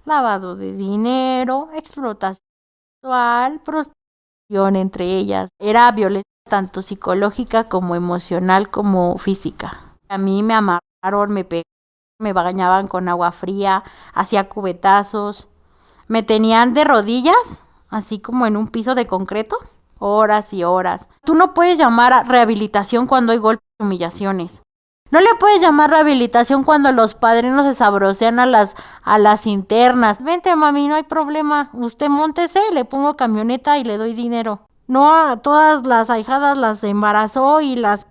lavado de dinero, explotación sexual, prostitución entre ellas. Era violencia tanto psicológica como emocional como física. A mí me amarraron, me pegaron, me bañaban con agua fría, hacía cubetazos, me tenían de rodillas, así como en un piso de concreto, horas y horas. Tú no puedes llamar a rehabilitación cuando hay golpes y humillaciones. No le puedes llamar rehabilitación cuando los padrinos se sabrosean a las internas. Vente, mami, no hay problema. Usted móntese, le pongo camioneta y le doy dinero. No, a todas las ahijadas las embarazó y las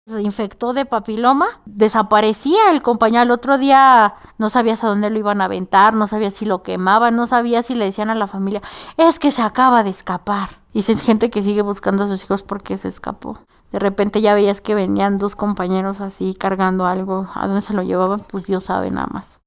se infectó de papiloma. Desaparecía el compañero. El otro día no sabías a dónde lo iban a aventar, no sabías si lo quemaban, no sabías si le decían a la familia, es que se acaba de escapar. Y es gente que sigue buscando a sus hijos porque se escapó. De repente ya veías que venían dos compañeros así cargando algo. ¿A dónde se lo llevaban? Pues Dios sabe nada más.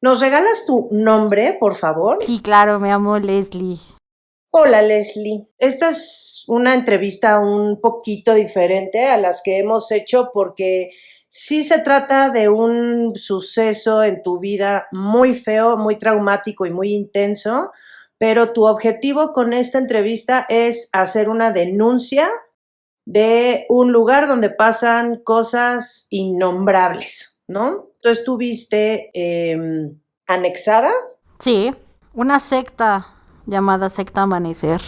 ¿Nos regalas tu nombre, por favor? Sí, claro, me llamo Leslie. Hola, Leslie. Esta es una entrevista un poquito diferente a las que hemos hecho porque sí se trata de un suceso en tu vida muy feo, muy traumático y muy intenso, pero tu objetivo con esta entrevista es hacer una denuncia de un lugar donde pasan cosas innombrables, ¿no? Tú estuviste anexada. Sí, una secta llamada Secta Amanecer.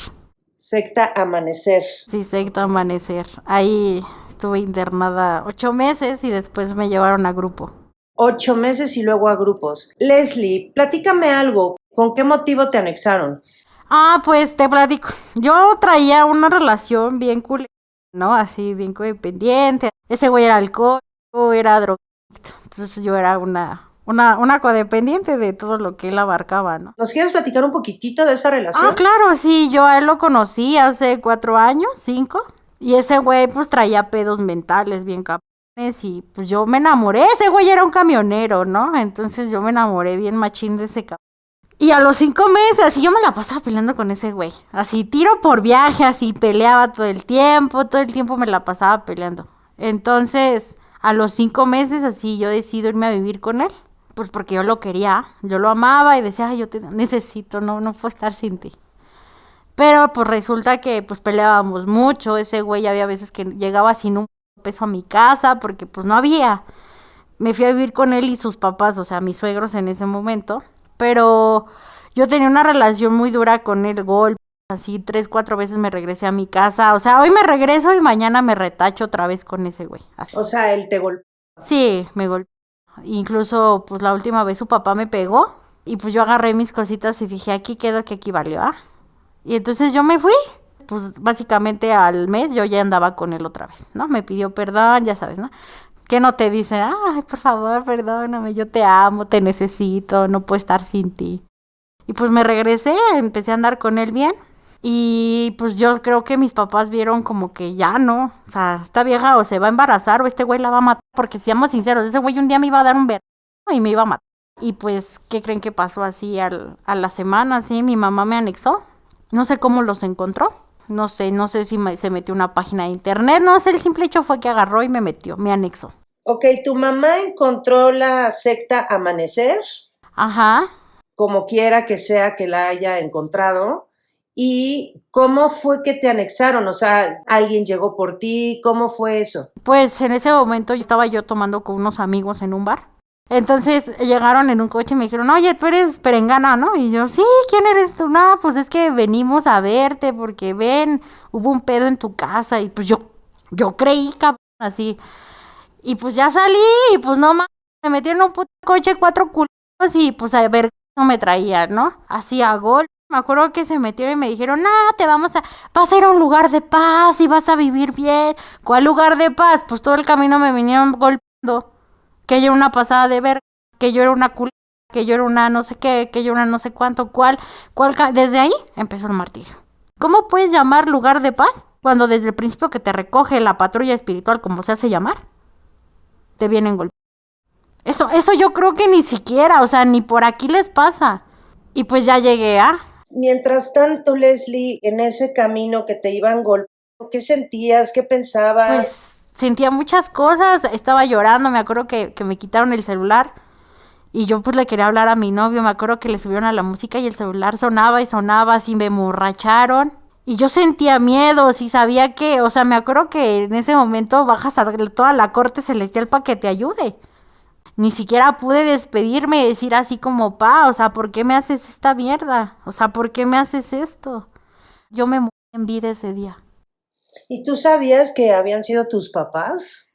Secta Amanecer. Sí, Secta Amanecer. Ahí estuve internada 8 meses y después me llevaron a grupo. 8 meses y luego a grupos. Leslie, platícame algo. ¿Con qué motivo te anexaron? Ah, pues te platico. Yo traía una relación bien cool, ¿no? Así, bien codependiente. Ese güey era alcohólico, era drogadicto. Entonces yo era una codependiente de todo lo que él abarcaba, ¿no? ¿Nos quieres platicar un poquitito de esa relación? Ah, claro, sí, yo a él lo conocí hace 4 años, 5. Y ese güey pues traía pedos mentales bien cabrones y pues yo me enamoré. Ese güey era un camionero, ¿no? Entonces yo me enamoré bien machín de ese cabrón. Y a los 5 meses, así yo me la pasaba peleando con ese güey. Así, tiro por viaje, así peleaba todo el tiempo me la pasaba peleando. Entonces, a los 5 meses, así yo decido irme a vivir con él. Pues porque yo lo quería, yo lo amaba y decía, ay, yo te necesito, no puedo estar sin ti. Pero pues resulta que pues peleábamos mucho, ese güey había veces que llegaba sin un peso a mi casa porque pues no había. Me fui a vivir con él y sus papás, o sea, mis suegros en ese momento. Pero yo tenía una relación muy dura con el golpe. Así 3, 4 veces me regresé a mi casa. O sea, hoy me regreso y mañana me retacho otra vez con ese güey. Así. O sea, él te golpeó. Sí, me golpeó. Incluso, pues la última vez su papá me pegó. Y pues yo agarré mis cositas y dije, aquí quedo, que aquí valió, ¿ah? Y entonces yo me fui. Pues básicamente al mes yo ya andaba con él otra vez, ¿no? Me pidió perdón, ya sabes, ¿no? Que no te dice, ay, por favor, perdóname, yo te amo, te necesito, no puedo estar sin ti. Y pues me regresé, empecé a andar con él bien. Y pues yo creo que mis papás vieron como que ya no. O sea, esta vieja o se va a embarazar o este güey la va a matar. Porque seamos sinceros, ese güey un día me iba a dar un verano y me iba a matar. Y pues, ¿qué creen que pasó así a la semana? Sí, mi mamá me anexó. No sé cómo los encontró. No sé si se metió a una página de internet. No sé, el simple hecho fue que agarró y me metió, me anexó. Ok, tu mamá encontró la secta Amanecer, Ajá. como quiera que sea que la haya encontrado. ¿Y cómo fue que te anexaron? O sea, ¿alguien llegó por ti? ¿Cómo fue eso? Pues en ese momento estaba yo tomando con unos amigos en un bar. Entonces llegaron en un coche y me dijeron, oye, tú eres perengana, ¿no? Y yo, sí, ¿quién eres tú? No, pues es que venimos a verte porque ven, hubo un pedo en tu casa y pues yo creí, cabrón, así. Y pues ya salí y pues no más, me metieron en un puto coche 4 culos y pues a ver no me traían, ¿no? Así a gol. Me acuerdo que se metieron y me dijeron, no, vas a ir a un lugar de paz y vas a vivir bien. ¿Cuál lugar de paz? Pues todo el camino me vinieron golpeando. Que yo era una pasada de ver, que yo era una culera, que yo era una no sé qué, que yo era una no sé cuánto, desde ahí empezó el martirio. ¿Cómo puedes llamar lugar de paz cuando desde el principio que te recoge la patrulla espiritual, como se hace llamar, te vienen golpeando? Eso yo creo que ni siquiera, o sea, ni por aquí les pasa. Y pues ya llegué a... Mientras tanto, Leslie, en ese camino que te iban golpeando, ¿Qué sentías? ¿Qué pensabas? Pues sentía muchas cosas, estaba llorando, me acuerdo que me quitaron el celular y yo pues le quería hablar a mi novio, me acuerdo que le subieron a la música y el celular sonaba y sonaba, así me emborracharon. Y yo sentía miedo, sí sabía que, o sea, me acuerdo que en ese momento bajas a toda la corte celestial para que te ayude. Ni siquiera pude despedirme y decir así como, pa, o sea, ¿por qué me haces esta mierda? O sea, ¿por qué me haces esto? Yo me morí en vida ese día. ¿Y tú sabías que habían sido tus papás?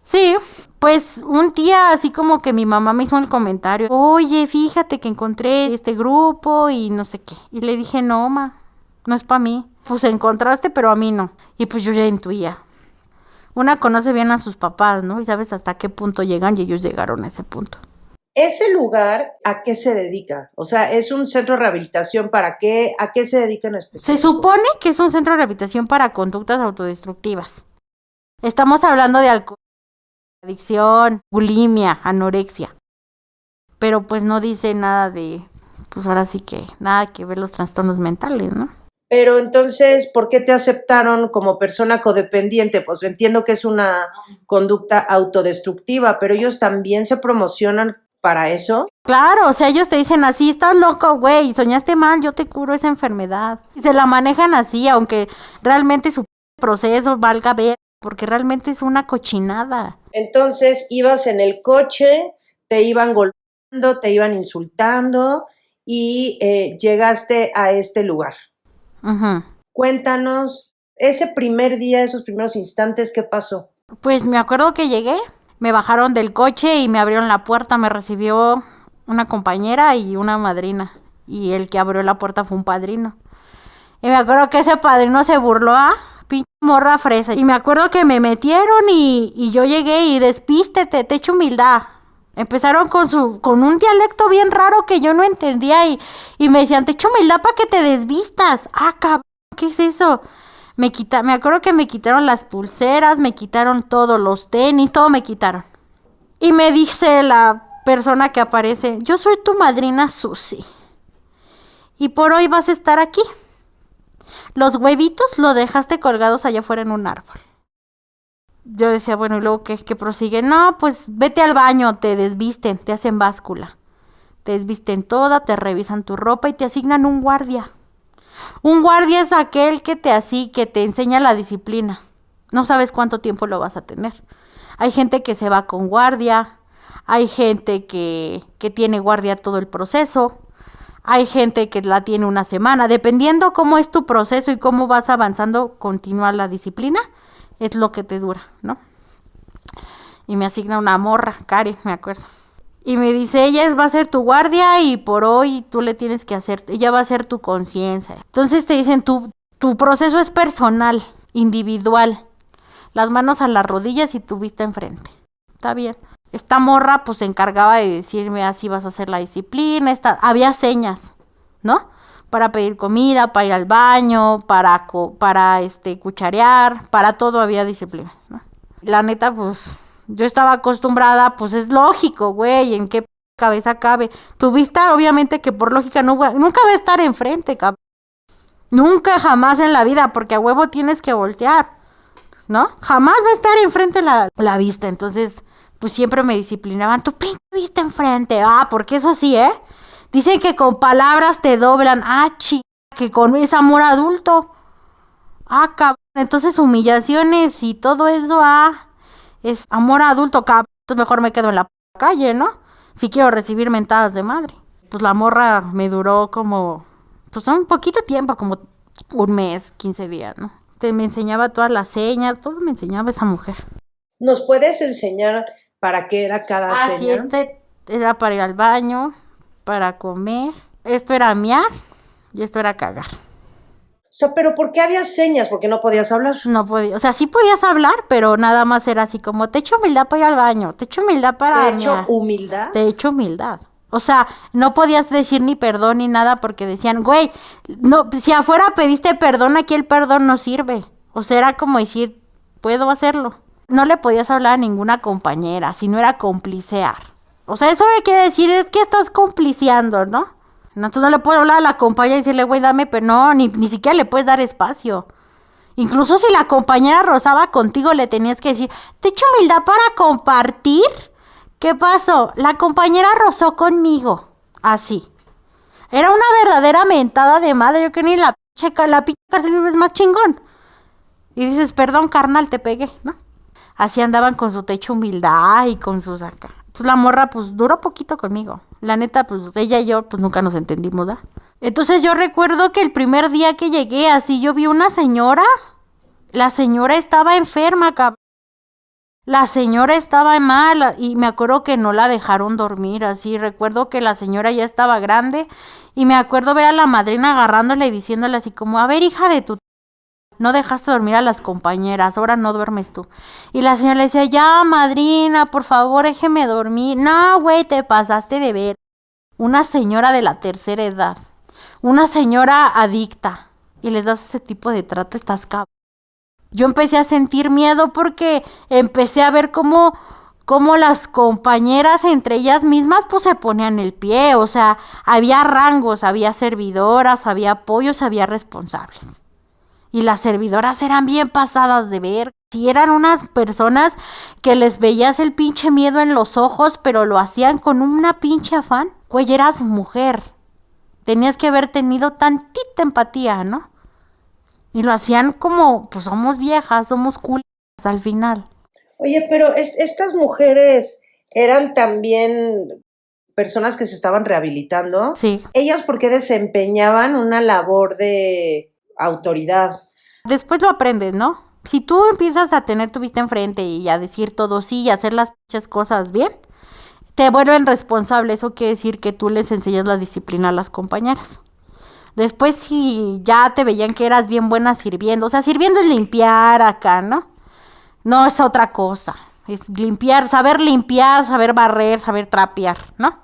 Sí, pues un día así como que mi mamá me hizo el comentario, oye, fíjate que encontré este grupo y no sé qué. Y le dije, no, ma, no es para mí. Pues encontraste, pero a mí no. Y pues yo ya intuía. Una conoce bien a sus papás, ¿no? Y sabes hasta qué punto llegan y ellos llegaron a ese punto. ¿Ese lugar a qué se dedica? O sea, ¿es un centro de rehabilitación para qué? ¿A qué se dedica en Se específico? supone que es un centro de rehabilitación para conductas autodestructivas. Estamos hablando de alcohol, adicción, bulimia, anorexia. Pero pues no dice nada de, pues ahora sí que nada que ver los trastornos mentales, ¿no? Pero entonces, ¿por qué te aceptaron como persona codependiente? Pues entiendo que es una conducta autodestructiva, pero ellos también se promocionan para eso. Claro, o sea, ellos te dicen así, estás loco, güey, soñaste mal, yo te curo esa enfermedad. Y se la manejan así, aunque realmente su proceso valga ver, porque realmente es una cochinada. Entonces, ibas en el coche, te iban golpeando, te iban insultando y llegaste a este lugar. Ujú. Cuéntanos, ese primer día, esos primeros instantes, ¿qué pasó? Pues me acuerdo que llegué, me bajaron del coche y me abrieron la puerta, me recibió una compañera y una madrina. Y el que abrió la puerta fue un padrino. Y me acuerdo que ese padrino se burló a pinche morra fresa. Y me acuerdo que me metieron y yo llegué y despístete, te echo humildad. Empezaron con un dialecto bien raro que yo no entendía y me decían, te echo humildad para que te desvistas. Ah, cabrón, ¿qué es eso? Me acuerdo que me quitaron las pulseras, me quitaron todos los tenis, todo me quitaron. Y me dice la persona que aparece, yo soy tu madrina Susi. Y por hoy vas a estar aquí. Los huevitos los dejaste colgados allá afuera en un árbol. Yo decía, bueno, ¿y luego qué prosigue? No, pues vete al baño, te desvisten, te hacen báscula. Te desvisten toda, te revisan tu ropa y te asignan un guardia. Un guardia es aquel que te enseña la disciplina. No sabes cuánto tiempo lo vas a tener. Hay gente que se va con guardia, hay gente que tiene guardia todo el proceso, hay gente que la tiene una semana. Dependiendo cómo es tu proceso y cómo vas avanzando, continúa la disciplina, es lo que te dura, ¿no? Y me asigna una morra, Karen, me acuerdo. Y me dice, ella va a ser tu guardia y por hoy tú le tienes que hacer, ella va a ser tu conciencia. Entonces te dicen, tu proceso es personal, individual. Las manos a las rodillas y tu vista enfrente. Está bien. Esta morra pues se encargaba de decirme así vas a hacer la disciplina. Había señas, ¿no? Para pedir comida, para ir al baño, para cucharear, para todo había disciplina, ¿no? La neta, pues, yo estaba acostumbrada, pues es lógico, güey, en qué cabeza cabe. Tu vista, obviamente que por lógica nunca va a estar enfrente, cabrón. Nunca, jamás en la vida, porque a huevo tienes que voltear, ¿no? Jamás va a estar enfrente la vista, entonces, pues siempre me disciplinaban, tu pinche vista enfrente, porque eso sí, dicen que con palabras te doblan, que con es amor adulto, cabrón, entonces humillaciones y todo eso, es amor adulto, cabrón, entonces mejor me quedo en la calle, ¿no? Si quiero recibir mentadas de madre. Pues la morra me duró como, pues un poquito tiempo, como un mes, 15 días, ¿no? Me enseñaba todas las señas, todo me enseñaba esa mujer. ¿Nos puedes enseñar para qué era cada seña? Sí, este era para ir al baño, para comer, esto era miar y esto era cagar. O sea, pero ¿por qué había señas? ¿Por qué no podías hablar? No podía, o sea, sí podías hablar, pero nada más era así como, te echo humildad para ir al baño, te echo humildad para ¿Te echo humildad? Te echo humildad. O sea, no podías decir ni perdón ni nada porque decían, güey, no, si afuera pediste perdón, aquí el perdón no sirve. O sea, era como decir, puedo hacerlo. No le podías hablar a ninguna compañera, si no era complicear. O sea, eso quiere decir, es que estás compliceando, ¿no? Entonces no le puedo hablar a la compañera y decirle, güey, dame, pero no, ni siquiera le puedes dar espacio. Incluso si la compañera rozaba contigo, le tenías que decir, ¿te echo humildad para compartir? ¿Qué pasó? La compañera rozó conmigo. Así. Era una verdadera mentada de madre. Yo que ni la pinche cárcel es más chingón. Y dices, perdón, carnal, te pegué, ¿no? Así andaban con su techo humildad y con sus acá. Entonces la morra, pues, duró poquito conmigo. La neta, pues, ella y yo, pues, nunca nos entendimos, ¿verdad? Entonces yo recuerdo que el primer día que llegué, así, yo vi una señora. La señora estaba enferma, cabrón. La señora estaba mal y me acuerdo que no la dejaron dormir, así. Recuerdo que la señora ya estaba grande y me acuerdo ver a la madrina agarrándola y diciéndole así como, a ver, hija de tu... No dejaste dormir a las compañeras, ahora no duermes tú. Y la señora le decía, ya, madrina, por favor, déjeme dormir. No, güey, te pasaste de ver. Una señora de la tercera edad, una señora adicta, y les das ese tipo de trato, estás cabrón. Yo empecé a sentir miedo porque empecé a ver cómo las compañeras entre ellas mismas pues se ponían el pie, o sea, había rangos, había servidoras, había apoyos, había responsables. Y las servidoras eran bien pasadas de ver. Si eran unas personas que les veías el pinche miedo en los ojos, pero lo hacían con una pinche afán. Güey, eras mujer. Tenías que haber tenido tantita empatía, ¿no? Y lo hacían como, pues somos viejas, somos culas al final. Oye, pero estas mujeres eran también personas que se estaban rehabilitando. Sí. Ellas porque desempeñaban una labor de autoridad. Después lo aprendes, ¿no? Si tú empiezas a tener tu vista enfrente y a decir todo sí y a hacer las pinches cosas bien, te vuelven responsable. Eso quiere decir que tú les enseñas la disciplina a las compañeras. Después si ya te veían que eras bien buena sirviendo, o sea, sirviendo es limpiar acá, ¿no? No es otra cosa, es limpiar, saber barrer, saber trapear, ¿no?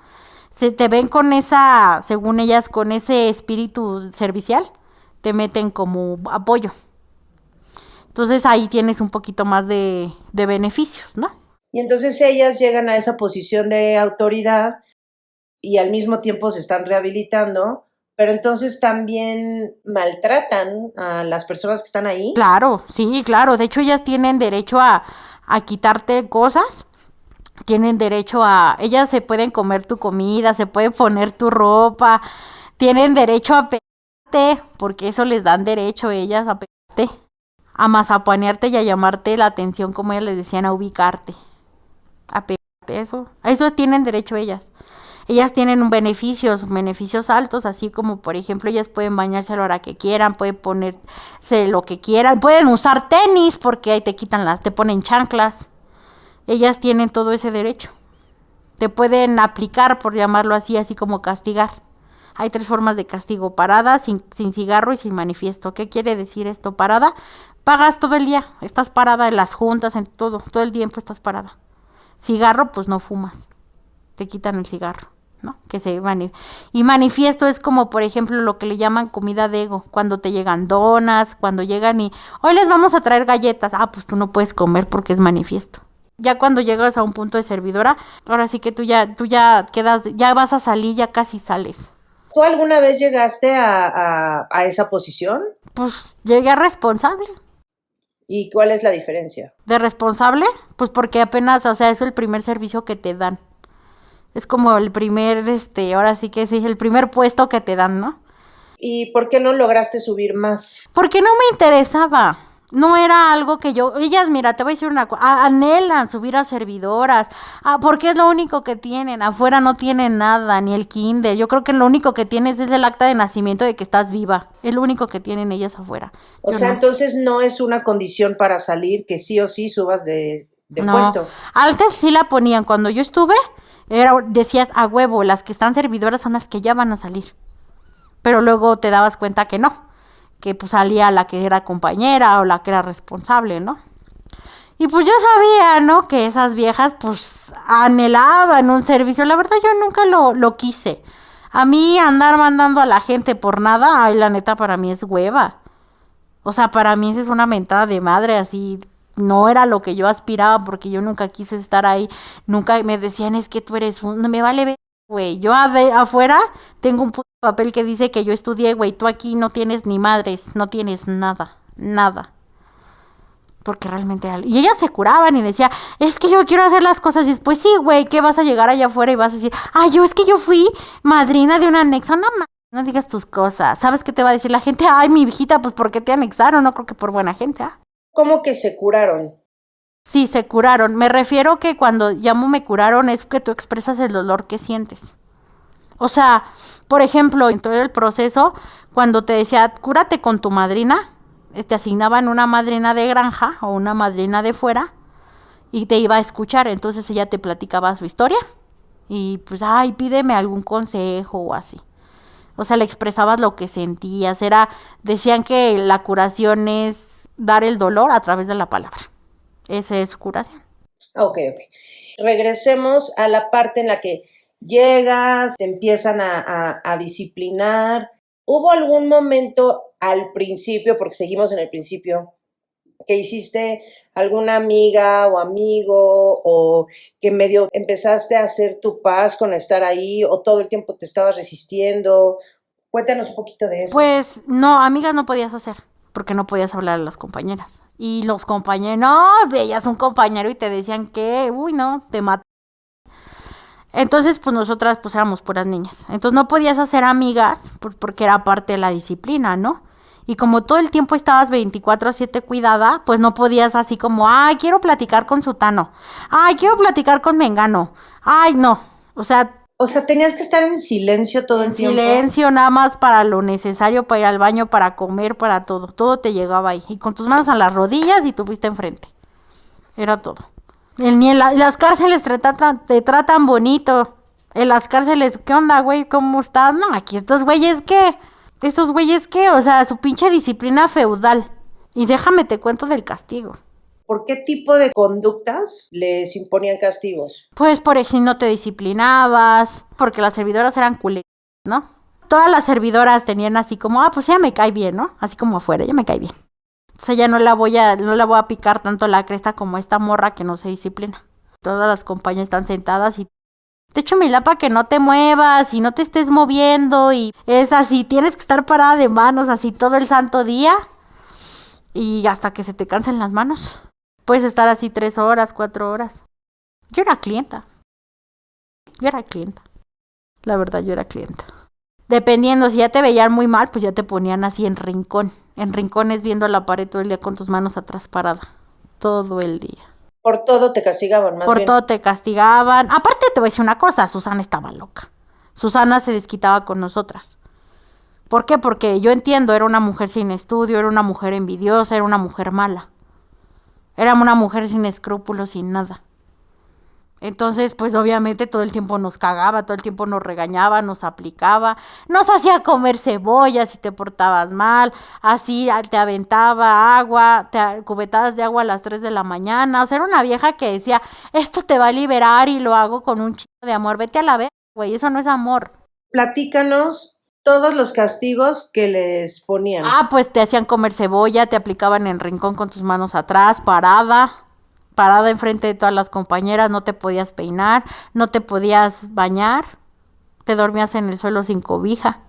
Se te ven con esa, según ellas, con ese espíritu servicial, te meten como apoyo. Entonces ahí tienes un poquito más de beneficios, ¿no? Y entonces ellas llegan a esa posición de autoridad y al mismo tiempo se están rehabilitando, pero entonces también maltratan a las personas que están ahí. Claro, sí, claro. De hecho, ellas tienen derecho a quitarte cosas. Tienen derecho a... Ellas se pueden comer tu comida, se pueden poner tu ropa. Tienen derecho a pegarte, porque eso les dan derecho ellas a pegarte. A mazapanearte y a llamarte la atención, como ellas les decían, a ubicarte. A pegarte, eso. A eso tienen derecho ellas. Ellas tienen beneficios altos, así como, por ejemplo, ellas pueden bañarse a la hora que quieran, pueden ponerse lo que quieran, pueden usar tenis porque ahí te ponen chanclas. Ellas tienen todo ese derecho. Te pueden aplicar, por llamarlo así, así como castigar. Hay 3 formas de castigo: parada, sin cigarro y sin manifiesto. ¿Qué quiere decir esto? Parada, pagas todo el día, estás parada en las juntas, en todo el tiempo estás parada. Cigarro, pues no fumas, te quitan el cigarro, ¿no? Y manifiesto es como, por ejemplo, lo que le llaman comida de ego, cuando te llegan donas, cuando llegan y hoy les vamos a traer galletas, pues tú no puedes comer porque es manifiesto. Ya cuando llegas a un punto de servidora, ahora sí que tú ya quedas, ya vas a salir, ya casi sales. ¿Tú alguna vez llegaste a esa posición? Pues llegué a responsable. ¿Y cuál es la diferencia? ¿De responsable? Pues porque apenas, o sea, es el primer servicio que te dan. Es como el primer, ahora sí que sí, el primer puesto que te dan, ¿no? ¿Y por qué no lograste subir más? Porque no me interesaba. No era algo que ellas, mira, te voy a decir una cosa, anhelan subir a servidoras, porque es lo único que tienen, afuera no tienen nada, ni el kinder, yo creo que lo único que tienes es el acta de nacimiento de que estás viva, es lo único que tienen ellas afuera. O sea, no. Entonces no es una condición para salir que sí o sí subas de puesto. Antes sí la ponían, cuando yo estuve, decías a huevo, las que están servidoras son las que ya van a salir, pero luego te dabas cuenta que no. Que pues salía la que era compañera o la que era responsable, ¿no? Y pues yo sabía, ¿no? Que esas viejas pues anhelaban un servicio. La verdad yo nunca lo quise. A mí andar mandando a la gente por nada, la neta para mí es hueva. O sea, para mí esa es una mentada de madre, así no era lo que yo aspiraba porque yo nunca quise estar ahí. Nunca me decían, es que tú eres me vale ver. Güey, yo afuera tengo un papel que dice que yo estudié, güey, tú aquí no tienes ni madres, no tienes nada, nada. porque realmente era... Y ellas se curaban y decía, es que yo quiero hacer las cosas, y después, sí, güey, que vas a llegar allá afuera y vas a decir, es que yo fui madrina de un anexo, no digas tus cosas, ¿sabes qué te va a decir la gente? Ay, mi hijita, pues ¿por qué te anexaron? No creo que por buena gente, ¿Cómo que se curaron? Sí, se curaron. Me refiero que cuando llamo me curaron es que tú expresas el dolor que sientes. O sea, por ejemplo, en todo el proceso, cuando te decía, cúrate con tu madrina, te asignaban una madrina de granja o una madrina de fuera y te iba a escuchar. Entonces ella te platicaba su historia y pues, pídeme algún consejo o así. O sea, le expresabas lo que sentías. Decían que la curación es dar el dolor a través de la palabra. Esa es curación. Ok. Regresemos a la parte en la que llegas, te empiezan a disciplinar. ¿Hubo algún momento al principio, porque seguimos en el principio, que hiciste alguna amiga o amigo o que medio empezaste a hacer tu paz con estar ahí o todo el tiempo te estabas resistiendo? Cuéntanos un poquito de eso. Pues no, amigas no podías hacer, porque no podías hablar a las compañeras. Y los compañeros, no, veías un compañero y te decían que, uy, no, te mata. Entonces, pues nosotras pues éramos puras niñas. Entonces no podías hacer amigas porque era parte de la disciplina, ¿no? Y como todo el tiempo estabas 24/7 cuidada, pues no podías así como, quiero platicar con sutano. Quiero platicar con mengano. No. O sea, Tenías que estar en silencio todo el tiempo. En silencio, nada más para lo necesario, para ir al baño, para comer, para todo. Todo te llegaba ahí. Y con tus manos a las rodillas y tú fuiste enfrente. Era todo. Ni en las cárceles te tratan bonito. En las cárceles, ¿qué onda, güey? ¿Cómo estás? No, aquí estos güeyes, ¿qué? ¿Estos güeyes qué? O sea, su pinche disciplina feudal. Y déjame te cuento del castigo. ¿Por qué tipo de conductas les imponían castigos? Pues por ejemplo, no te disciplinabas, porque las servidoras eran culeras, ¿no? Todas las servidoras tenían así como, pues ella me cae bien, ¿no? Así como afuera, ella me cae bien. Entonces ya no la voy a picar tanto la cresta como esta morra que no se disciplina. Todas las compañías están sentadas y te echo mi lapa que no te muevas y no te estés moviendo y es así, tienes que estar parada de manos así todo el santo día y hasta que se te cansen las manos. Puedes estar así 3 horas, 4 horas. Yo era clienta. La verdad, yo era clienta. Dependiendo, si ya te veían muy mal, pues ya te ponían así en rincón. En rincones viendo la pared todo el día con tus manos atrás parada. Todo el día. Por todo te castigaban, más bien. Por todo te castigaban. Aparte te voy a decir una cosa, Susana estaba loca. Susana se desquitaba con nosotras. ¿Por qué? Porque yo entiendo, era una mujer sin estudio, era una mujer envidiosa, era una mujer mala. Era una mujer sin escrúpulos, sin nada. Entonces, pues obviamente todo el tiempo nos cagaba, todo el tiempo nos regañaba, nos aplicaba, nos hacía comer cebollas si te portabas mal, así te aventaba agua, cubetadas de agua a las 3 de la mañana. O sea, era una vieja que decía, esto te va a liberar y lo hago con un chingo de amor. Vete a la verga, güey, eso no es amor. Platícanos todos los castigos que les ponían. Pues te hacían comer cebolla, te aplicaban en rincón con tus manos atrás, parada enfrente de todas las compañeras, no te podías peinar, no te podías bañar, te dormías en el suelo sin cobija.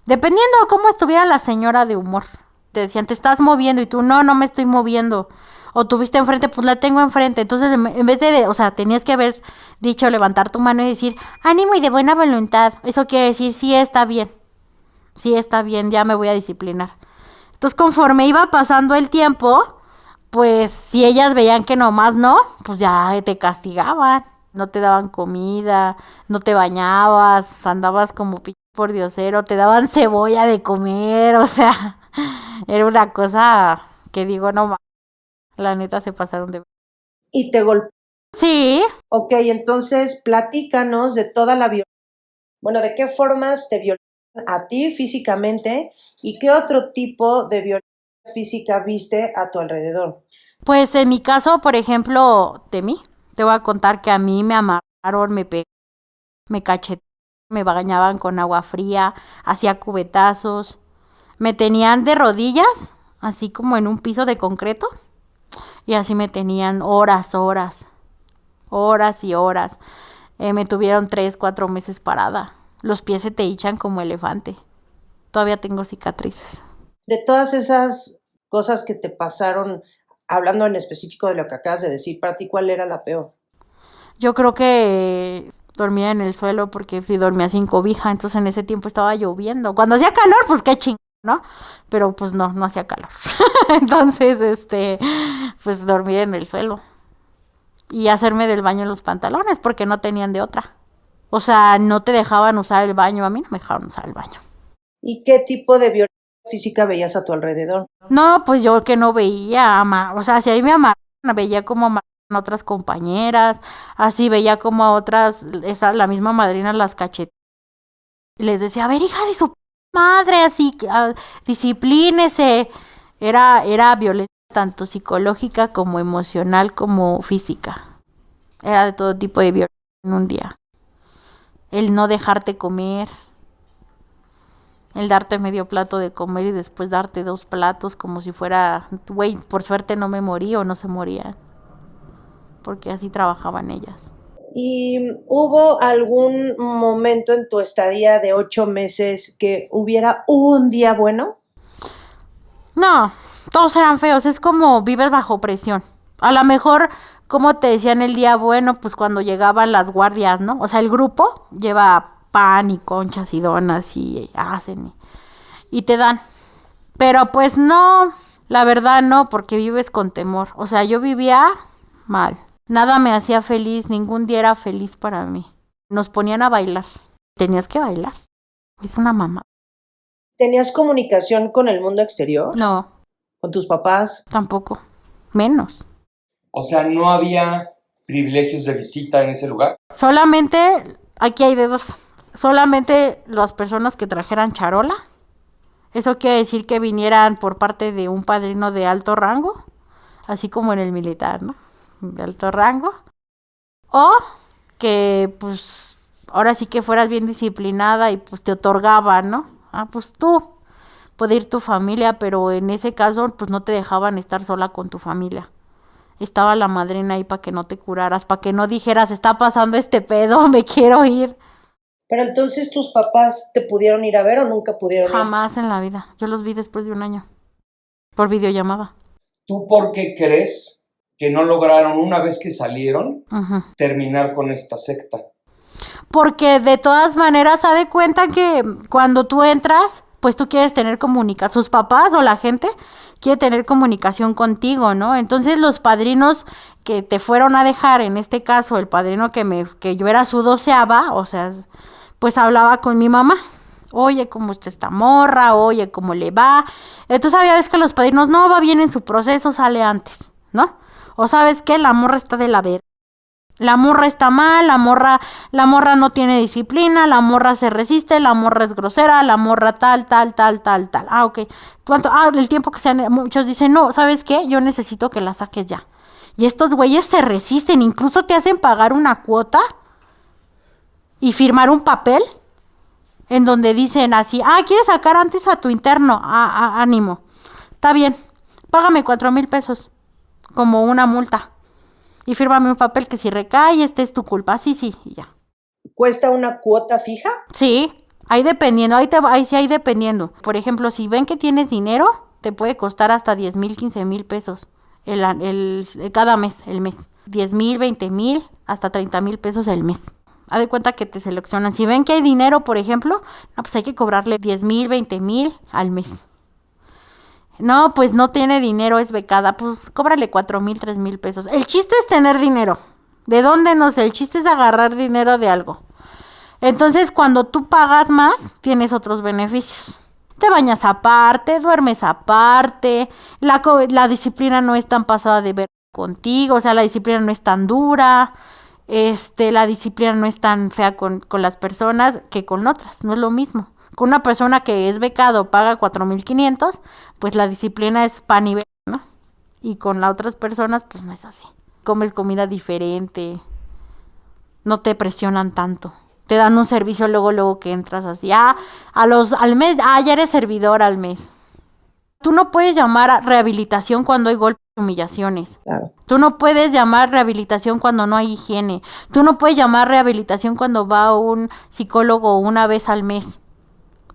Dependiendo de cómo estuviera la señora de humor. Te decían, te estás moviendo y tú, no me estoy moviendo. O tuviste enfrente, pues la tengo enfrente. Entonces, en vez tenías que haber dicho, levantar tu mano y decir, ánimo y de buena voluntad. Eso quiere decir, sí está bien, ya me voy a disciplinar. Entonces, conforme iba pasando el tiempo, pues si ellas veían que nomás no, pues ya te castigaban. No te daban comida, no te bañabas, andabas como por diosero, te daban cebolla de comer, o sea, era una cosa que digo, no más, la neta se pasaron de... ¿Y te golpearon? Sí. Ok, entonces platícanos de toda la violencia. Bueno, ¿de qué formas te violaron a ti físicamente y qué otro tipo de violencia física viste a tu alrededor? Pues en mi caso, por ejemplo, te voy a contar que a mí me amarraron, me pegaron, me cachetaron, me bañaban con agua fría, hacía cubetazos, me tenían de rodillas, así como en un piso de concreto, y así me tenían horas y horas. Me tuvieron 3, 4 meses parada. Los pies se te hinchan como elefante. Todavía tengo cicatrices. De todas esas cosas que te pasaron Hablando en específico de lo que acabas de decir, para ti, ¿cuál era la peor? Yo creo que dormía en el suelo porque sí dormía sin cobija, entonces en ese tiempo estaba lloviendo. Cuando hacía calor, pues qué ching, ¿no? Pero pues no hacía calor. Entonces, pues dormir en el suelo. Y hacerme del baño en los pantalones porque no tenían de otra. O sea, no te dejaban usar el baño, a mí no me dejaban usar el baño. ¿Y qué tipo de violencia física veías a tu alrededor? No, pues yo que no veía, o sea, si ahí me amarraban, veía como amarraban a otras compañeras, así veía como a otras, la misma madrina las cacheteaba. Y les decía, a ver, hija de su madre, así, disciplínese. Era violencia tanto psicológica como emocional como física. Era de todo tipo de violencia en un día. El no dejarte comer, el darte medio plato de comer y después darte 2 platos como si fuera, güey, por suerte no me morí o no se morían, porque así trabajaban ellas. ¿Y hubo algún momento en tu estadía de 8 meses que hubiera un día bueno? No, todos eran feos, es como vives bajo presión. A lo mejor, como te decían el día bueno, pues cuando llegaban las guardias, ¿no? O sea, el grupo lleva pan y conchas y donas y hacen y te dan. Pero pues no, la verdad no, porque vives con temor. O sea, yo vivía mal. Nada me hacía feliz, ningún día era feliz para mí. Nos ponían a bailar. Tenías que bailar. Es una mamá. ¿Tenías comunicación con el mundo exterior? No, ¿Con tus papás? tampoco. Menos. O sea, no había privilegios de visita en ese lugar. Solamente, aquí hay dedos. Solamente las personas que trajeran charola. Eso quiere decir que vinieran por parte de un padrino de alto rango. Así como en el militar, ¿no? De alto rango. O que pues ahora sí que fueras bien disciplinada y pues te otorgaban, ¿no? Pues tú, puede ir tu familia, pero en ese caso pues no te dejaban estar sola con tu familia. Estaba la madrina ahí para que no te curaras, para que no dijeras, está pasando este pedo, me quiero ir. Pero entonces, ¿tus papás te pudieron ir a ver o nunca pudieron ir? Jamás en la vida. Yo los vi después de 1 año. Por videollamada. ¿Tú por qué crees que no lograron, una vez que salieron, Ujú. terminar con esta secta? Porque de todas maneras, se de cuenta que cuando tú entras, pues tú quieres tener comunicación, sus papás o la gente quiere tener comunicación contigo, ¿no? Entonces los padrinos que te fueron a dejar, en este caso el padrino que yo era su 12ava, o sea, pues hablaba con mi mamá. Oye, ¿cómo está esta morra? Oye, ¿cómo le va? Entonces había veces que los padrinos no va bien en su proceso, sale antes, ¿no? O sabes qué, la morra está de la verga. La morra está mal, la morra no tiene disciplina, la morra se resiste, la morra es grosera, la morra tal. Ok. ¿Cuánto? El tiempo que sean, muchos dicen, no, ¿sabes qué? Yo necesito que la saques ya. Y estos güeyes se resisten, incluso te hacen pagar una cuota y firmar un papel en donde dicen así, ¿quieres sacar antes a tu interno? Ánimo. Está bien, págame 4,000 pesos como una multa. Y fírmame un papel que si recae, es tu culpa. Sí, y ya. ¿Cuesta una cuota fija? Sí, ahí dependiendo, ahí sí hay dependiendo. Por ejemplo, si ven que tienes dinero, te puede costar hasta 10,000, 15,000 pesos cada mes, el mes. 10,000, 20,000, hasta 30,000 pesos el mes. Haz de cuenta que te seleccionan. Si ven que hay dinero, por ejemplo, no, pues hay que cobrarle 10,000, 20,000 al mes. No, pues no tiene dinero, es becada, pues cóbrale 4,000, 3,000 pesos. El chiste es tener dinero. ¿De dónde? No sé, el chiste es agarrar dinero de algo. Entonces, cuando tú pagas más, tienes otros beneficios. Te bañas aparte, duermes aparte, la disciplina no es tan pasada de ver contigo, o sea, la disciplina no es tan dura, la disciplina no es tan fea con las personas que con otras, no es lo mismo. Con una persona que es becado paga 4,500, pues la disciplina es pan y verga, ¿no? Y con las otras personas, pues no es así. Comes comida diferente, no te presionan tanto. Te dan un servicio luego que entras así, al mes, ya eres servidor al mes. Tú no puedes llamar a rehabilitación cuando hay golpes y humillaciones. Claro. Tú no puedes llamar rehabilitación cuando no hay higiene. Tú no puedes llamar rehabilitación cuando va un psicólogo 1 vez al mes.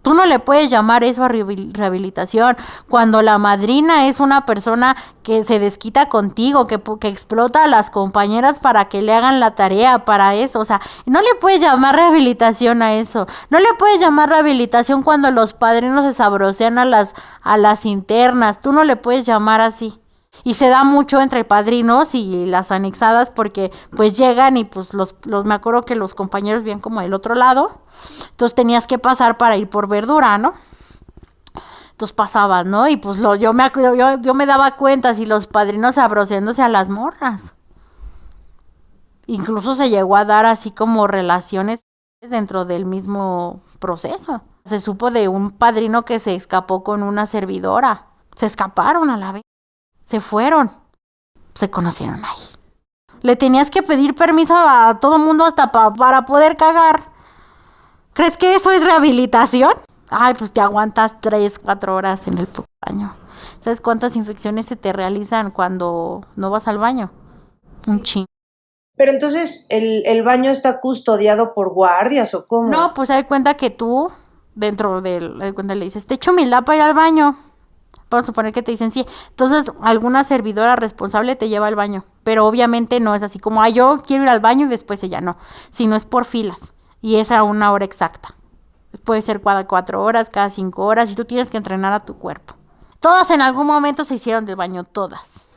Tú no le puedes llamar eso a rehabilitación. Cuando la madrina es una persona que se desquita contigo, que explota a las compañeras para que le hagan la tarea, para eso. O sea, no le puedes llamar rehabilitación a eso. No le puedes llamar rehabilitación cuando los padrinos se sabrosean a las internas. Tú no le puedes llamar así. Y se da mucho entre padrinos y las anexadas porque pues llegan y pues me acuerdo que los compañeros vivían como del otro lado. Entonces tenías que pasar para ir por verdura, ¿no? Entonces pasabas, ¿no? Y pues yo me daba cuenta si los padrinos sabroseándose a las morras. Incluso se llegó a dar así como relaciones dentro del mismo proceso. Se supo de un padrino que se escapó con una servidora. Se escaparon a la vez. Se fueron. Se conocieron ahí. Le tenías que pedir permiso a todo mundo hasta para poder cagar. ¿Crees que eso es rehabilitación? Ay, pues te aguantas 3, 4 horas en el baño. ¿Sabes cuántas infecciones se te realizan cuando no vas al baño? Un chingo. Pero entonces, ¿el baño está custodiado por guardias o cómo? No, pues se da cuenta que tú, dentro cuando le dices, te echo mi lapa para ir al baño. Vamos a suponer que te dicen sí. Entonces, alguna servidora responsable te lleva al baño. Pero obviamente no es así como, yo quiero ir al baño y después ella no. Sino es por filas. Y es a una hora exacta. Puede ser cada 4 horas, cada 5 horas, y tú tienes que entrenar a tu cuerpo. Todas en algún momento se hicieron del baño, todas.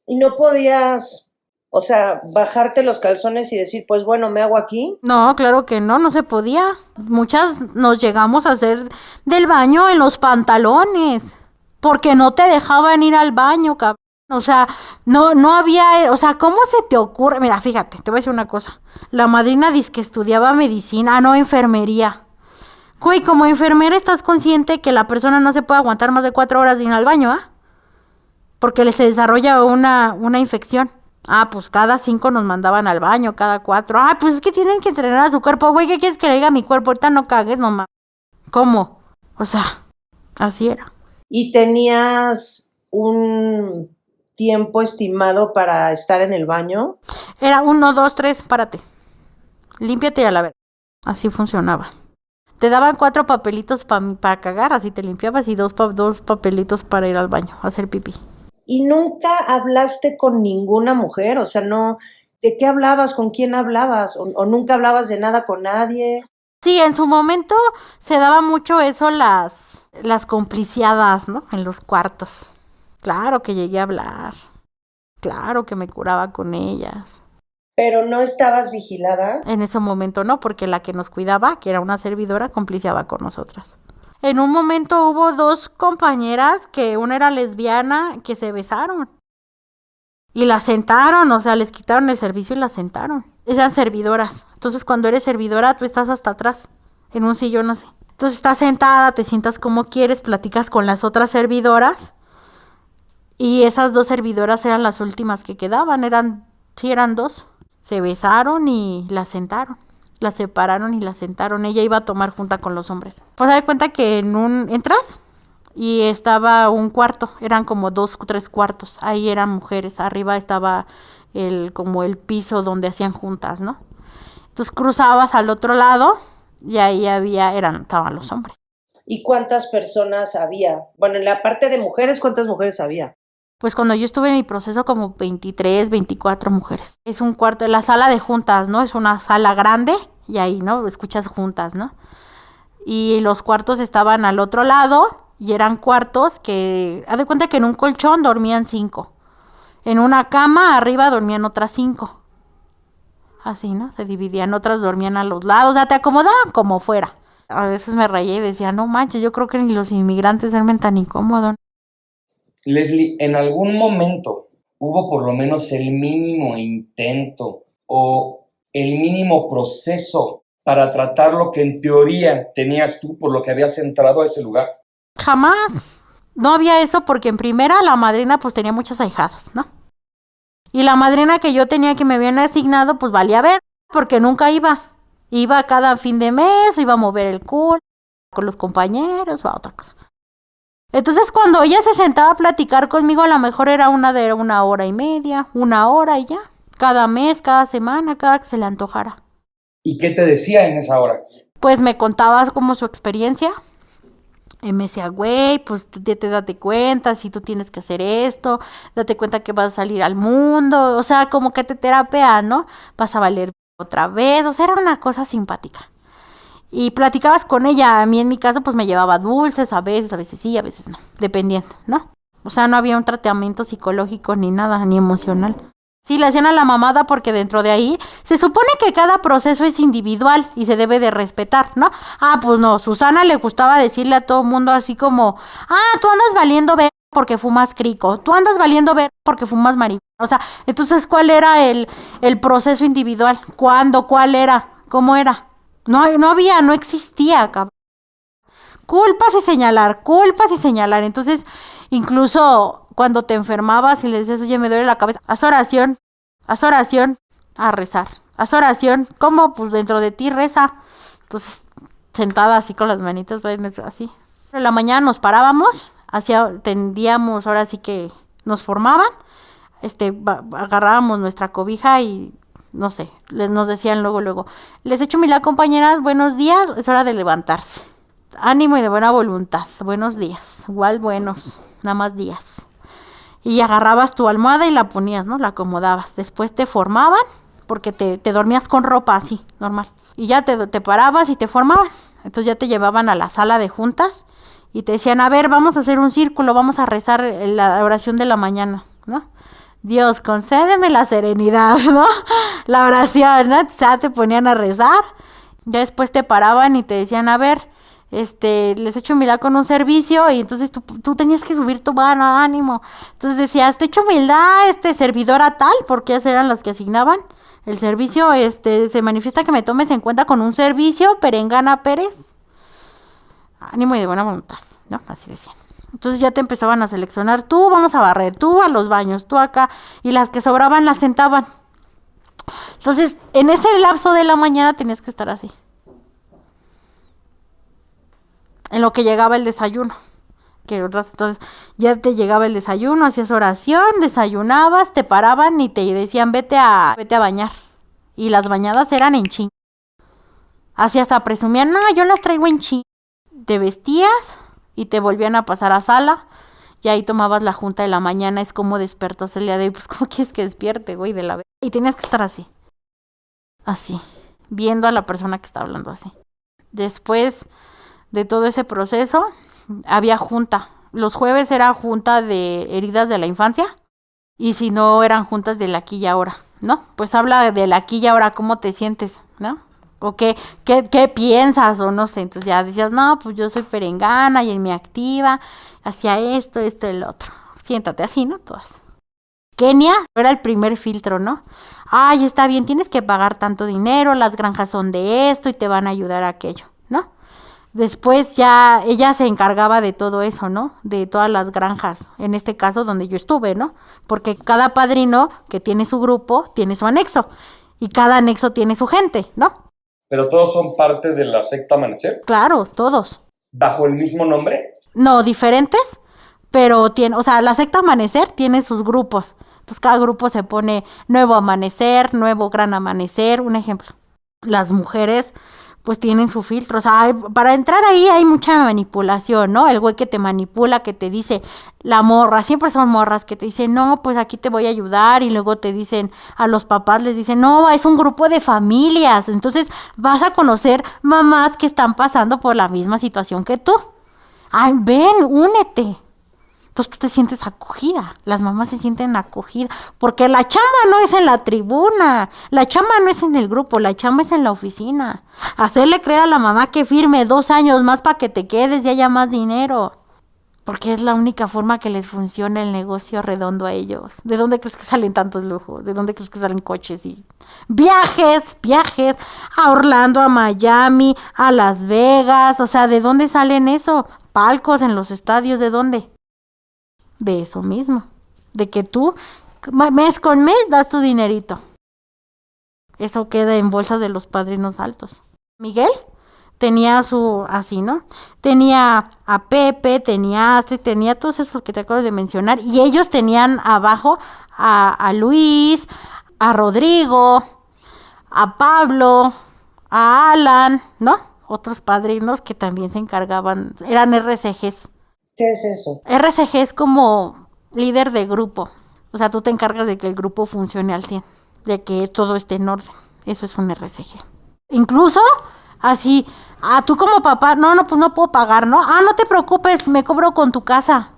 ¿Y no podías, o sea, bajarte los calzones y decir, pues bueno, me hago aquí? No, claro que no se podía. Muchas nos llegamos a hacer del baño en los pantalones, porque no te dejaban ir al baño, cabrón. O sea, no había, o sea, ¿cómo se te ocurre? Mira, fíjate, te voy a decir una cosa. La madrina dice que estudiaba medicina, no enfermería. Güey, como enfermera estás consciente que la persona no se puede aguantar más de 4 horas de ir al baño, ¿ah? Porque se desarrolla una infección. Pues cada 5 nos mandaban al baño, cada 4. Pues es que tienen que entrenar a su cuerpo. Güey, ¿qué quieres que le diga a mi cuerpo? Ahorita no cagues, no mames. ¿Cómo? O sea, así era. ¿Y tenías un tiempo estimado para estar en el baño? Era 1, 2, 3, párate. Límpiate y a la verga. Así funcionaba. Te daban 4 papelitos para cagar, así te limpiabas, y 2 papelitos para ir al baño, a hacer pipí. ¿Y nunca hablaste con ninguna mujer? O sea, no, ¿de qué hablabas? ¿Con quién hablabas? ¿O nunca hablabas de nada con nadie? Sí, en su momento se daba mucho eso, las compliciadas, ¿no? En los cuartos. Claro que llegué a hablar. Claro que me curaba con ellas. ¿Pero no estabas vigilada? En ese momento no, porque la que nos cuidaba, que era una servidora, compliciaba con nosotras. En un momento hubo 2 compañeras, que una era lesbiana, que se besaron. Y las sentaron, o sea, les quitaron el servicio y las sentaron. Eran servidoras. Entonces, cuando eres servidora, tú estás hasta atrás, en un sillón así. Entonces, estás sentada, te sientas como quieres, platicas con las otras servidoras. Y esas 2 servidoras eran las últimas que quedaban. Eran 2. Se besaron y las sentaron. Las separaron y las sentaron. Ella iba a tomar junta con los hombres. Pues, da cuenta que entras y estaba un cuarto. Eran como 2, 3 cuartos. Ahí eran mujeres. Arriba estaba como el piso donde hacían juntas, ¿no? Entonces cruzabas al otro lado y ahí estaban los hombres. ¿Y cuántas personas había? Bueno, en la parte de mujeres, ¿cuántas mujeres había? Pues cuando yo estuve en mi proceso, como 23, 24 mujeres. Es un cuarto, la sala de juntas, ¿no? Es una sala grande y ahí, ¿no? Escuchas juntas, ¿no? Y los cuartos estaban al otro lado y eran cuartos que, haz de cuenta que en un colchón dormían 5. En una cama arriba dormían otras 5. Así, ¿no? Se dividían, otras dormían a los lados, o sea, te acomodaban como fuera. A veces me reía y decía, no manches, yo creo que ni los inmigrantes duermen tan incómodos. Leslie, ¿en algún momento hubo por lo menos el mínimo intento o el mínimo proceso para tratar lo que en teoría tenías tú por lo que habías entrado a ese lugar? Jamás. No había eso porque en primera la madrina pues tenía muchas ahijadas, ¿no? Y la madrina que yo tenía que me habían asignado pues valía ver, porque nunca iba. Iba cada fin de mes, o iba a mover el culo con los compañeros o a otra cosa. Entonces cuando ella se sentaba a platicar conmigo, a lo mejor era de 1 hora y media, 1 hora y ya. Cada mes, cada semana, cada que se le antojara. ¿Y qué te decía en esa hora? Pues me contaba como su experiencia. Y me decía, güey, pues date cuenta si tú tienes que hacer esto, date cuenta que vas a salir al mundo, o sea, como que te terapea, ¿no? Vas a valer otra vez, o sea, era una cosa simpática. Y platicabas con ella, a mí en mi caso pues me llevaba dulces, a veces sí, a veces no, dependiendo, ¿no? O sea, no había un tratamiento psicológico ni nada, ni emocional. Sí, le hacían a la mamada porque dentro de ahí se supone que cada proceso es individual y se debe de respetar, ¿no? Ah, pues no, Susana le gustaba decirle a todo el mundo así como, tú andas valiendo ver porque fumas crico, tú andas valiendo ver porque fumas marihuana. O sea, entonces, ¿cuál era el proceso individual? ¿Cuándo? ¿Cuál era? ¿Cómo era? No había, no existía, cabrón. Culpas y señalar. Entonces, incluso cuando te enfermabas y le decías, oye, me duele la cabeza, haz oración, a rezar. Haz oración, ¿cómo? Pues dentro de ti reza. Entonces, sentada así con las manitas, así. En la mañana nos parábamos, tendíamos, ahora sí que nos formaban, agarrábamos nuestra cobija y no sé, nos decían luego, les echo mil compañeras, buenos días, es hora de levantarse. Ánimo y de buena voluntad, buenos días, igual buenos, nada más días. Y agarrabas tu almohada y la ponías, ¿no? La acomodabas. Después te formaban, porque te dormías con ropa así, normal. Y ya te parabas y te formaban. Entonces ya te llevaban a la sala de juntas y te decían, a ver, vamos a hacer un círculo, vamos a rezar la oración de la mañana, ¿no? Dios, concédeme la serenidad, ¿no? La oración, ¿no? Ya te ponían a rezar. Ya después te paraban y te decían, a ver, les echo humildad con un servicio, y entonces tú tenías que subir tu mano, ánimo. Entonces decías, te echo humildad, servidora tal, porque esas eran las que asignaban el servicio, se manifiesta que me tomes en cuenta con un servicio, Perengana Pérez. Ánimo y de buena voluntad, ¿no? Así decían. Entonces ya te empezaban a seleccionar, tú vamos a barrer, tú a los baños, tú acá, y las que sobraban las sentaban. Entonces, en ese lapso de la mañana tenías que estar así. En lo que llegaba el desayuno. Entonces ya te llegaba el desayuno, hacías oración, desayunabas, te paraban y te decían vete a bañar. Y las bañadas eran en chin. Así hasta presumían, no, yo las traigo en chin. Te vestías y te volvían a pasar a sala. Y ahí tomabas la junta de la mañana, es como despertas el día de hoy. Pues, ¿cómo quieres que despierte, güey? Y tenías que estar así. Así. Viendo a la persona que está hablando así. Después de todo ese proceso, había junta. Los jueves era junta de heridas de la infancia. Y si no, eran juntas del aquí y ahora, ¿no? Pues habla del aquí y ahora, cómo te sientes, ¿no? O qué piensas, o no sé. Entonces ya decías, no, pues yo soy perengana y en mi activa hacía esto, el otro. Siéntate así, ¿no? Todas. Kenia era el primer filtro, ¿no? Ay, está bien, tienes que pagar tanto dinero, las granjas son de esto y te van a ayudar a aquello, ¿no? Después ya ella se encargaba de todo eso, ¿no? De todas las granjas, en este caso donde yo estuve, ¿no? Porque cada padrino que tiene su grupo tiene su anexo y cada anexo tiene su gente, ¿no? ¿Pero todos son parte de la secta Amanecer? Claro, todos. ¿Bajo el mismo nombre? No, diferentes, pero o sea, la secta Amanecer tiene sus grupos. Entonces cada grupo se pone Nuevo Amanecer, Nuevo Gran Amanecer, un ejemplo. Las mujeres pues tienen su filtro, o sea, para entrar ahí hay mucha manipulación, ¿no? El güey que te manipula, que te dice, la morra, siempre son morras, que te dicen, no, pues aquí te voy a ayudar, y luego te dicen, a los papás les dicen, no, es un grupo de familias, entonces vas a conocer mamás que están pasando por la misma situación que tú. Ay, ven, únete. Entonces tú te sientes acogida, las mamás se sienten acogidas, porque la chamba no es en la tribuna, la chamba no es en el grupo, la chamba es en la oficina. Hacerle creer a la mamá que firme 2 años más para que te quedes y haya más dinero, porque es la única forma que les funciona el negocio redondo a ellos. ¿De dónde crees que salen tantos lujos? ¿De dónde crees que salen coches y viajes a Orlando, a Miami, a Las Vegas? O sea, ¿de dónde salen eso? Palcos en los estadios, ¿de dónde? De eso mismo, de que tú mes con mes das tu dinerito. Eso queda en bolsas de los padrinos altos. Miguel tenía así, ¿no? Tenía a Pepe, tenía a Astrid, tenía todos esos que te acabo de mencionar, y ellos tenían abajo a Luis, a Rodrigo, a Pablo, a Alan, ¿no? otros padrinos que también se encargaban, eran RCGs. ¿Qué es eso? RCG es como líder de grupo. O sea, tú te encargas de que el grupo funcione al 100, de que todo esté en orden. Eso es un RCG. Incluso, así, tú como papá, pues no puedo pagar, ¿no? No te preocupes, me cobro con tu casa.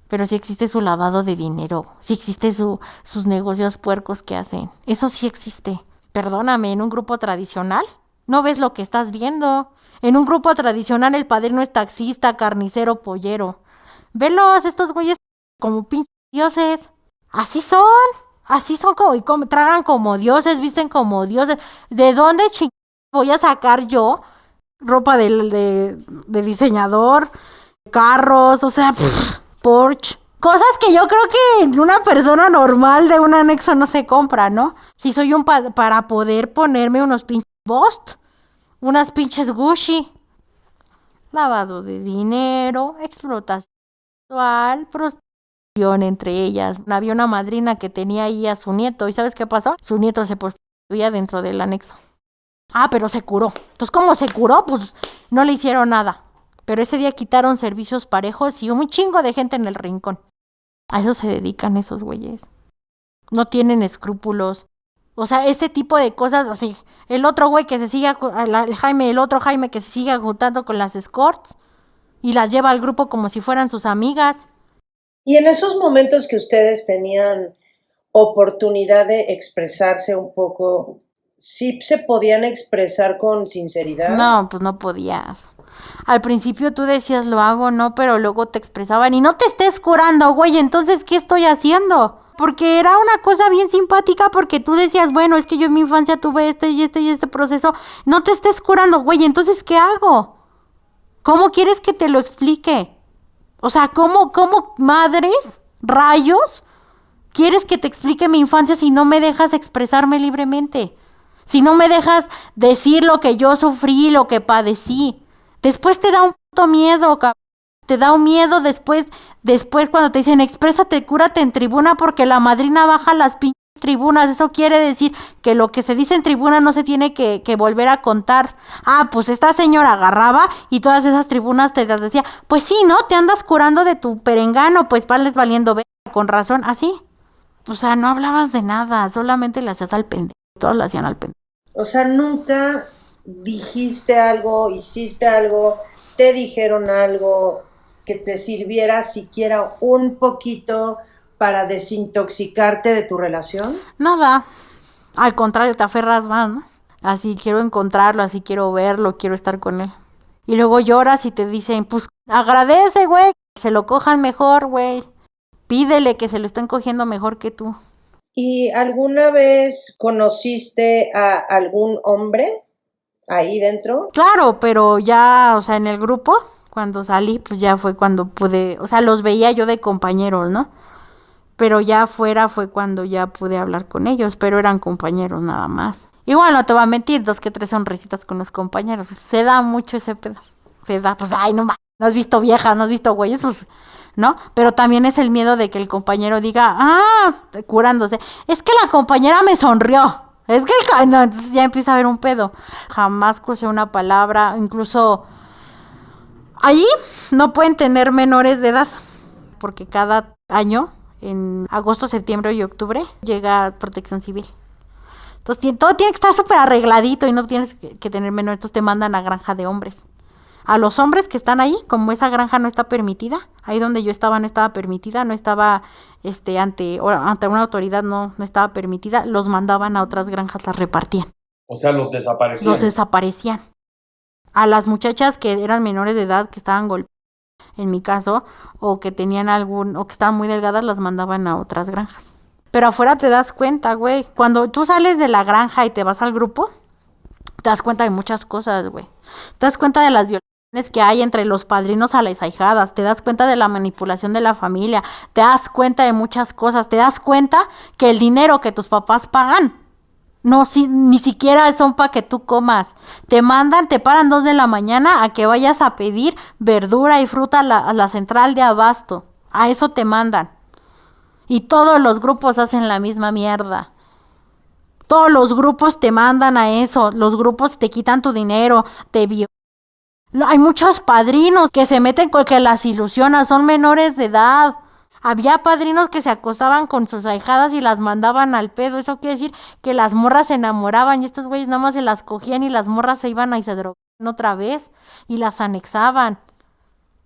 Pero sí existe su lavado de dinero, sí existe sus negocios puercos que hacen. Eso sí existe. Perdóname, en un grupo tradicional, no ves lo que estás viendo. En un grupo tradicional el padrino es taxista, carnicero, pollero. Velos, estos güeyes como pinches dioses. Así son como tragan como dioses, visten como dioses. ¿De dónde voy a sacar yo ropa de diseñador, carros, o sea, Porsche? Cosas que yo creo que una persona normal de un anexo no se compra, ¿no? Si soy para poder ponerme unos pinches Bost, unas pinches Gucci. Lavado de dinero, explotación sexual, prostitución entre ellas. Había una madrina que tenía ahí a su nieto, ¿y sabes qué pasó? Su nieto se prostituía dentro del anexo. Pero se curó. Entonces, ¿cómo se curó? Pues no le hicieron nada. Pero ese día quitaron servicios parejos y un chingo de gente en el rincón. A eso se dedican esos güeyes. No tienen escrúpulos. O sea, ese tipo de cosas, así, el otro güey que se siga, el otro Jaime que se siga juntando con las escorts y las lleva al grupo como si fueran sus amigas. Y en esos momentos que ustedes tenían oportunidad de expresarse un poco, ¿sí se podían expresar con sinceridad? No, pues no podías. Al principio tú decías lo hago, no, pero luego te expresaban y no te estés curando, güey, entonces ¿qué estoy haciendo? Porque era una cosa bien simpática porque tú decías, bueno, es que yo en mi infancia tuve este proceso, no te estés curando, güey, entonces ¿qué hago? ¿Cómo quieres que te lo explique? O sea, ¿cómo madres, rayos, quieres que te explique mi infancia si no me dejas expresarme libremente? Si no me dejas decir lo que yo sufrí, lo que padecí. Después te da un puto miedo, cabrón. Te da un miedo después cuando te dicen exprésate, cúrate en tribuna porque la madrina baja las pinches tribunas. Eso quiere decir que lo que se dice en tribuna no se tiene que volver a contar. Pues esta señora agarraba y todas esas tribunas te las decía, pues sí, ¿no? Te andas curando de tu perengano, pues vales valiendo ver, con razón, así. O sea, no hablabas de nada, solamente le hacías al pendejo. Todos le hacían al pendejo. O sea, nunca dijiste algo, hiciste algo, te dijeron algo que te sirviera siquiera un poquito para desintoxicarte de tu relación. Nada, al contrario, te aferras más, ¿no? Así quiero encontrarlo, así quiero verlo, quiero estar con él. Y luego lloras y te dicen, pues agradece, güey, que se lo cojan mejor, güey. Pídele que se lo estén cogiendo mejor que tú. ¿Y alguna vez conociste a algún hombre ahí dentro? Claro, pero ya, o sea, en el grupo, cuando salí, pues ya fue cuando pude, o sea, los veía yo de compañeros, ¿no? Pero ya afuera fue cuando ya pude hablar con ellos, pero eran compañeros nada más. Igual no te voy a mentir, 2 que 3 sonrisitas con los compañeros. Se da mucho ese pedo. Se da, pues, ay, no has visto viejas, no has visto güeyes, pues, ¿no? Pero también es el miedo de que el compañero diga, curándose, es que la compañera me sonrió. Es que no, entonces ya empieza a haber un pedo. Jamás crucé una palabra, incluso allí no pueden tener menores de edad, porque cada año, en agosto, septiembre y octubre, llega Protección Civil. Entonces todo tiene que estar súper arregladito y no tienes que tener menores, entonces te mandan a granja de hombres. A los hombres que están ahí, como esa granja no está permitida, ahí donde yo estaba no estaba permitida, no estaba ante una autoridad no estaba permitida, los mandaban a otras granjas, las repartían. O sea, los desaparecían. Los desaparecían. A las muchachas que eran menores de edad, que estaban golpeadas, en mi caso, o que tenían o que estaban muy delgadas, las mandaban a otras granjas. Pero afuera te das cuenta, güey, cuando tú sales de la granja y te vas al grupo, te das cuenta de muchas cosas, güey. Te das cuenta de las violaciones que hay entre los padrinos a las ahijadas, te das cuenta de la manipulación de la familia, te das cuenta de muchas cosas, te das cuenta que el dinero que tus papás pagan, ni siquiera son para que tú comas. Te paran 2 de la mañana a que vayas a pedir verdura y fruta a la central de abasto. A eso te mandan. Y todos los grupos hacen la misma mierda. Todos los grupos te mandan a eso. Los grupos te quitan tu dinero, te violan, Hay muchos padrinos que se meten con que las ilusionan, son menores de edad. Había padrinos que se acostaban con sus ahijadas y las mandaban al pedo. Eso quiere decir que las morras se enamoraban y estos güeyes nada más se las cogían y las morras se iban y se drogaban otra vez y las anexaban.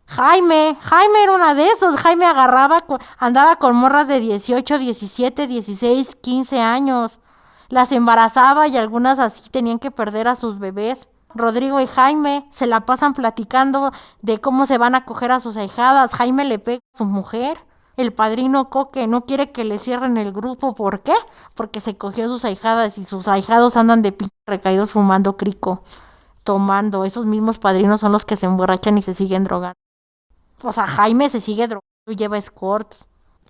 Jaime era una de esos. Jaime andaba con morras de 18, 17, 16, 15 años. Las embarazaba y algunas así tenían que perder a sus bebés. Rodrigo y Jaime se la pasan platicando de cómo se van a coger a sus ahijadas. Jaime le pega a su mujer. El padrino Coque no quiere que le cierren el grupo. ¿Por qué? Porque se cogió a sus ahijadas y sus ahijados andan de recaídos fumando crico, tomando. Esos mismos padrinos son los que se emborrachan y se siguen drogando. O sea, Jaime se sigue drogando y lleva escorts.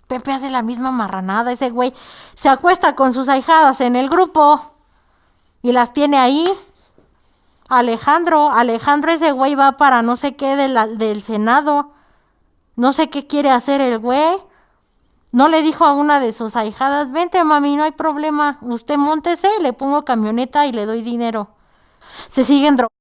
Pepe hace la misma marranada. Ese güey se acuesta con sus ahijadas en el grupo y las tiene ahí. Alejandro, ese güey va para no sé qué del Senado. No sé qué quiere hacer el güey. No le dijo a una de sus ahijadas, vente mami, no hay problema. Usted móntese, le pongo camioneta y le doy dinero. Se siguen drogando,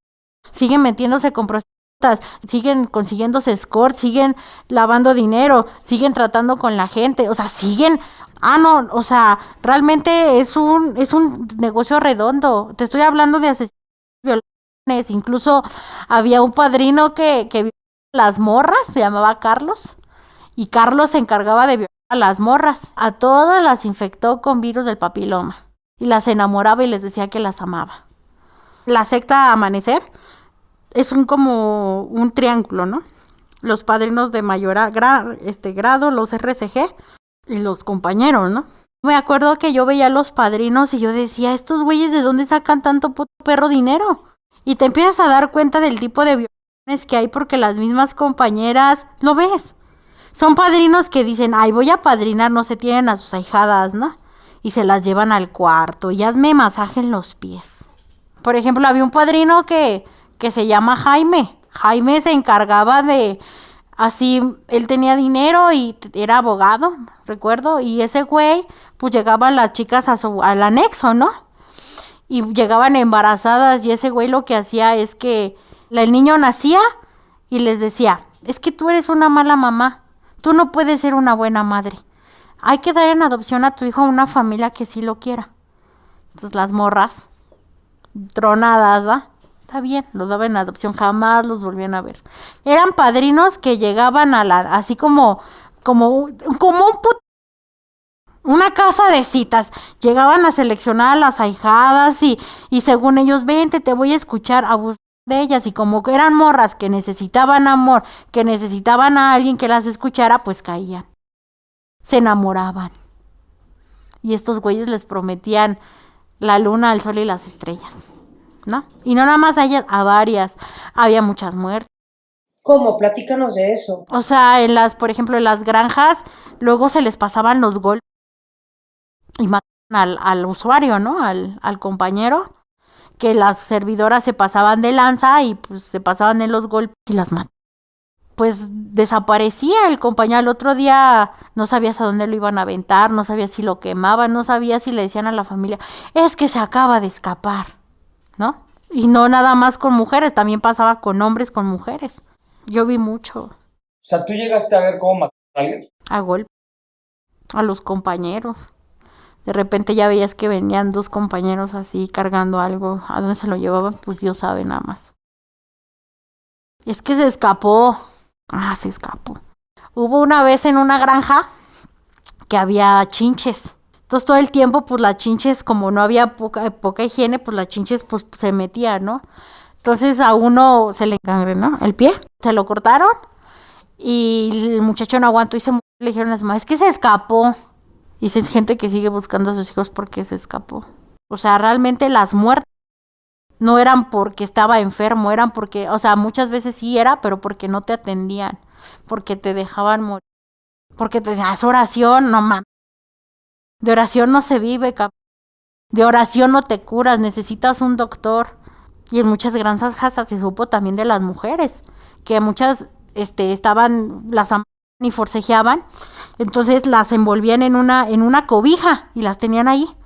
siguen metiéndose con prostitutas, siguen consiguiéndose escort, siguen lavando dinero, siguen tratando con la gente. O sea, siguen... no, o sea, realmente es un negocio redondo. Te estoy hablando de asesinatos, violaciones. Incluso había un padrino que las morras, se llamaba Carlos, y Carlos se encargaba de violar a las morras. A todas las infectó con virus del papiloma y las enamoraba y les decía que las amaba. La secta Amanecer es como un triángulo, ¿no? Los padrinos de mayor grado, los RCG y los compañeros, ¿no? Me acuerdo que yo veía a los padrinos y yo decía, estos güeyes, ¿de dónde sacan tanto puto perro dinero? Y te empiezas a dar cuenta del tipo de violaciones que hay porque las mismas compañeras, ¿lo ves? Son padrinos que dicen, ay, voy a padrinar, no se tienen a sus ahijadas, ¿no? Y se las llevan al cuarto y hazme masaje en los pies. Por ejemplo, había un padrino que se llama Jaime. Jaime se encargaba de, así, él tenía dinero y era abogado, recuerdo, y ese güey, pues llegaban las chicas al anexo, ¿no? Y llegaban embarazadas y ese güey lo que hacía es que el niño nacía y les decía, es que tú eres una mala mamá, tú no puedes ser una buena madre. Hay que dar en adopción a tu hijo a una familia que sí lo quiera. Entonces las morras, tronadas, ¿ah? Está bien, los daban en adopción, jamás los volvían a ver. Eran padrinos que llegaban así como una casa de citas. Llegaban a seleccionar a las ahijadas y según ellos, vente, te voy a escuchar, abusar de ellas. Y como que eran morras que necesitaban amor, que necesitaban a alguien que las escuchara, pues caían. Se enamoraban. Y estos güeyes les prometían la luna, el sol y las estrellas, ¿no? Y no nada más a ellas, a varias. Había muchas muertes. ¿Cómo? Platícanos de eso. O sea, por ejemplo, en las granjas, luego se les pasaban los golpes y mataban al usuario, ¿no? Al compañero, que las servidoras se pasaban de lanza y pues se pasaban en los golpes y las mataban. Pues desaparecía el compañero. El otro día no sabías a dónde lo iban a aventar, no sabías si lo quemaban, no sabías si le decían a la familia, es que se acaba de escapar, ¿no? Y no nada más con mujeres, también pasaba con hombres, con mujeres. Yo vi mucho. O sea, ¿tú llegaste a ver cómo mataron a alguien? A golpe. A los compañeros. De repente ya veías que venían dos compañeros así cargando algo. ¿A dónde se lo llevaban? Pues Dios sabe nada más. Es que se escapó. Se escapó. Hubo una vez en una granja que había chinches. Entonces todo el tiempo pues las chinches, como no había poca higiene, pues las chinches pues se metían, ¿no? Entonces a uno se le encangrenó el pie. Se lo cortaron y el muchacho no aguantó y se murió. Le dijeron a las mamás, es que se escapó. Y es gente que sigue buscando a sus hijos porque se escapó. O sea, realmente las muertes no eran porque estaba enfermo, eran porque, o sea, muchas veces sí era, pero porque no te atendían, porque te dejaban morir, porque te das oración, no mames. De oración no se vive, de oración no te curas, necesitas un doctor. Y en muchas granjas se supo también de las mujeres, que muchas las amaban y forcejeaban, entonces las envolvían en una cobija y las tenían ahí.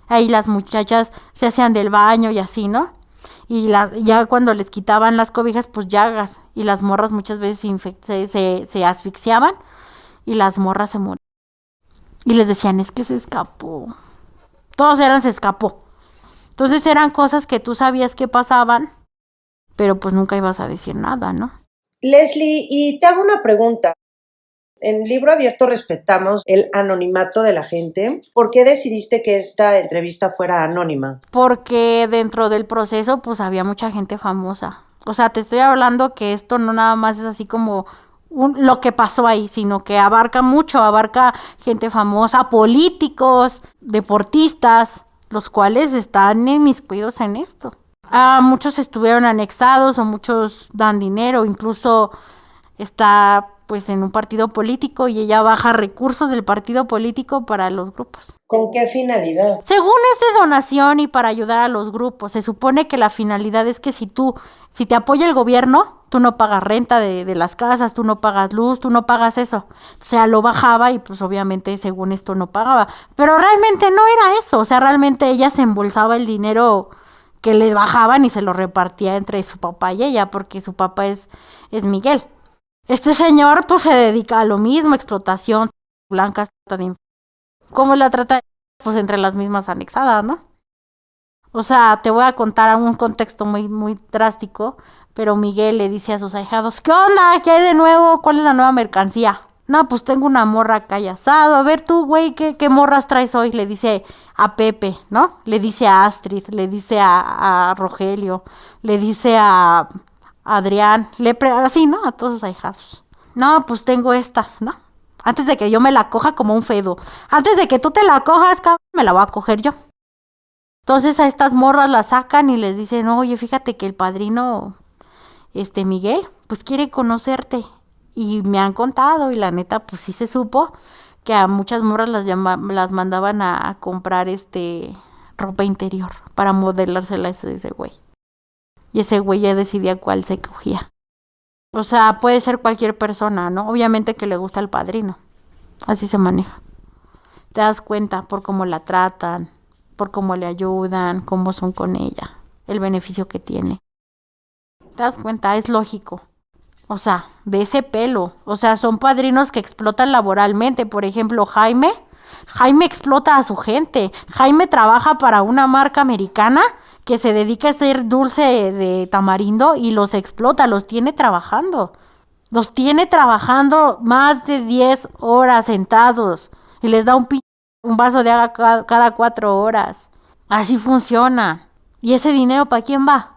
Ahí las muchachas se hacían del baño y así, ¿no? Y ya cuando les quitaban las cobijas, pues llagas. Y las morras muchas veces se asfixiaban y las morras se morían. Y les decían, es que se escapó. Todos eran, se escapó. Entonces eran cosas que tú sabías que pasaban, pero pues nunca ibas a decir nada, ¿no? Leslie, y te hago una pregunta. En Libro Abierto respetamos el anonimato de la gente. ¿Por qué decidiste que esta entrevista fuera anónima? Porque dentro del proceso pues había mucha gente famosa. O sea, te estoy hablando que esto no nada más es así como lo que pasó ahí, sino que abarca mucho, abarca gente famosa, políticos, deportistas, los cuales están inmiscuidos en esto. Muchos estuvieron anexados o muchos dan dinero, incluso está pues en un partido político y ella baja recursos del partido político para los grupos. ¿Con qué finalidad? Según es de donación y para ayudar a los grupos. Se supone que la finalidad es que si te apoya el gobierno, tú no pagas renta de las casas, tú no pagas luz, tú no pagas eso. O sea, lo bajaba y pues obviamente según esto no pagaba. Pero realmente no era eso, o sea, realmente ella se embolsaba el dinero que le bajaban y se lo repartía entre su papá y ella, porque su papá es Miguel. Este señor pues se dedica a lo mismo, explotación, blancas, ¿cómo la trata? Pues entre las mismas anexadas, ¿no? O sea, te voy a contar un contexto muy, muy drástico, pero Miguel le dice a sus ahijados, ¿qué onda? ¿Qué hay de nuevo? ¿Cuál es la nueva mercancía? No, pues tengo una morra acá y asado. A ver tú, güey, ¿qué morras traes hoy? Le dice a Pepe, ¿no? Le dice a Astrid, le dice a Rogelio, le dice a Adrián, así, ¿no? A todos sus ahijados. No, pues tengo esta, ¿no? Antes de que yo me la coja como un fedo. Antes de que tú te la cojas, cabrón, me la voy a coger yo. Entonces a estas morras las sacan y les dicen, oye, fíjate que el padrino, Miguel, pues quiere conocerte. Y me han contado, y la neta, pues sí se supo, que a muchas morras las mandaban a comprar ropa interior para modelársela a ese güey. Y ese güey ya decidía cuál se cogía. O sea, puede ser cualquier persona, ¿no? Obviamente que le gusta el padrino. Así se maneja. Te das cuenta por cómo la tratan, por cómo le ayudan, cómo son con ella, el beneficio que tiene. Te das cuenta, es lógico. O sea, de ese pelo. O sea, son padrinos que explotan laboralmente. Por ejemplo, Jaime explota a su gente. Jaime trabaja para una marca americana que se dedica a hacer dulce de tamarindo y los explota, los tiene trabajando. Los tiene trabajando más de 10 horas sentados y les da un vaso de agua cada 4 horas. Así funciona. ¿Y ese dinero para quién va?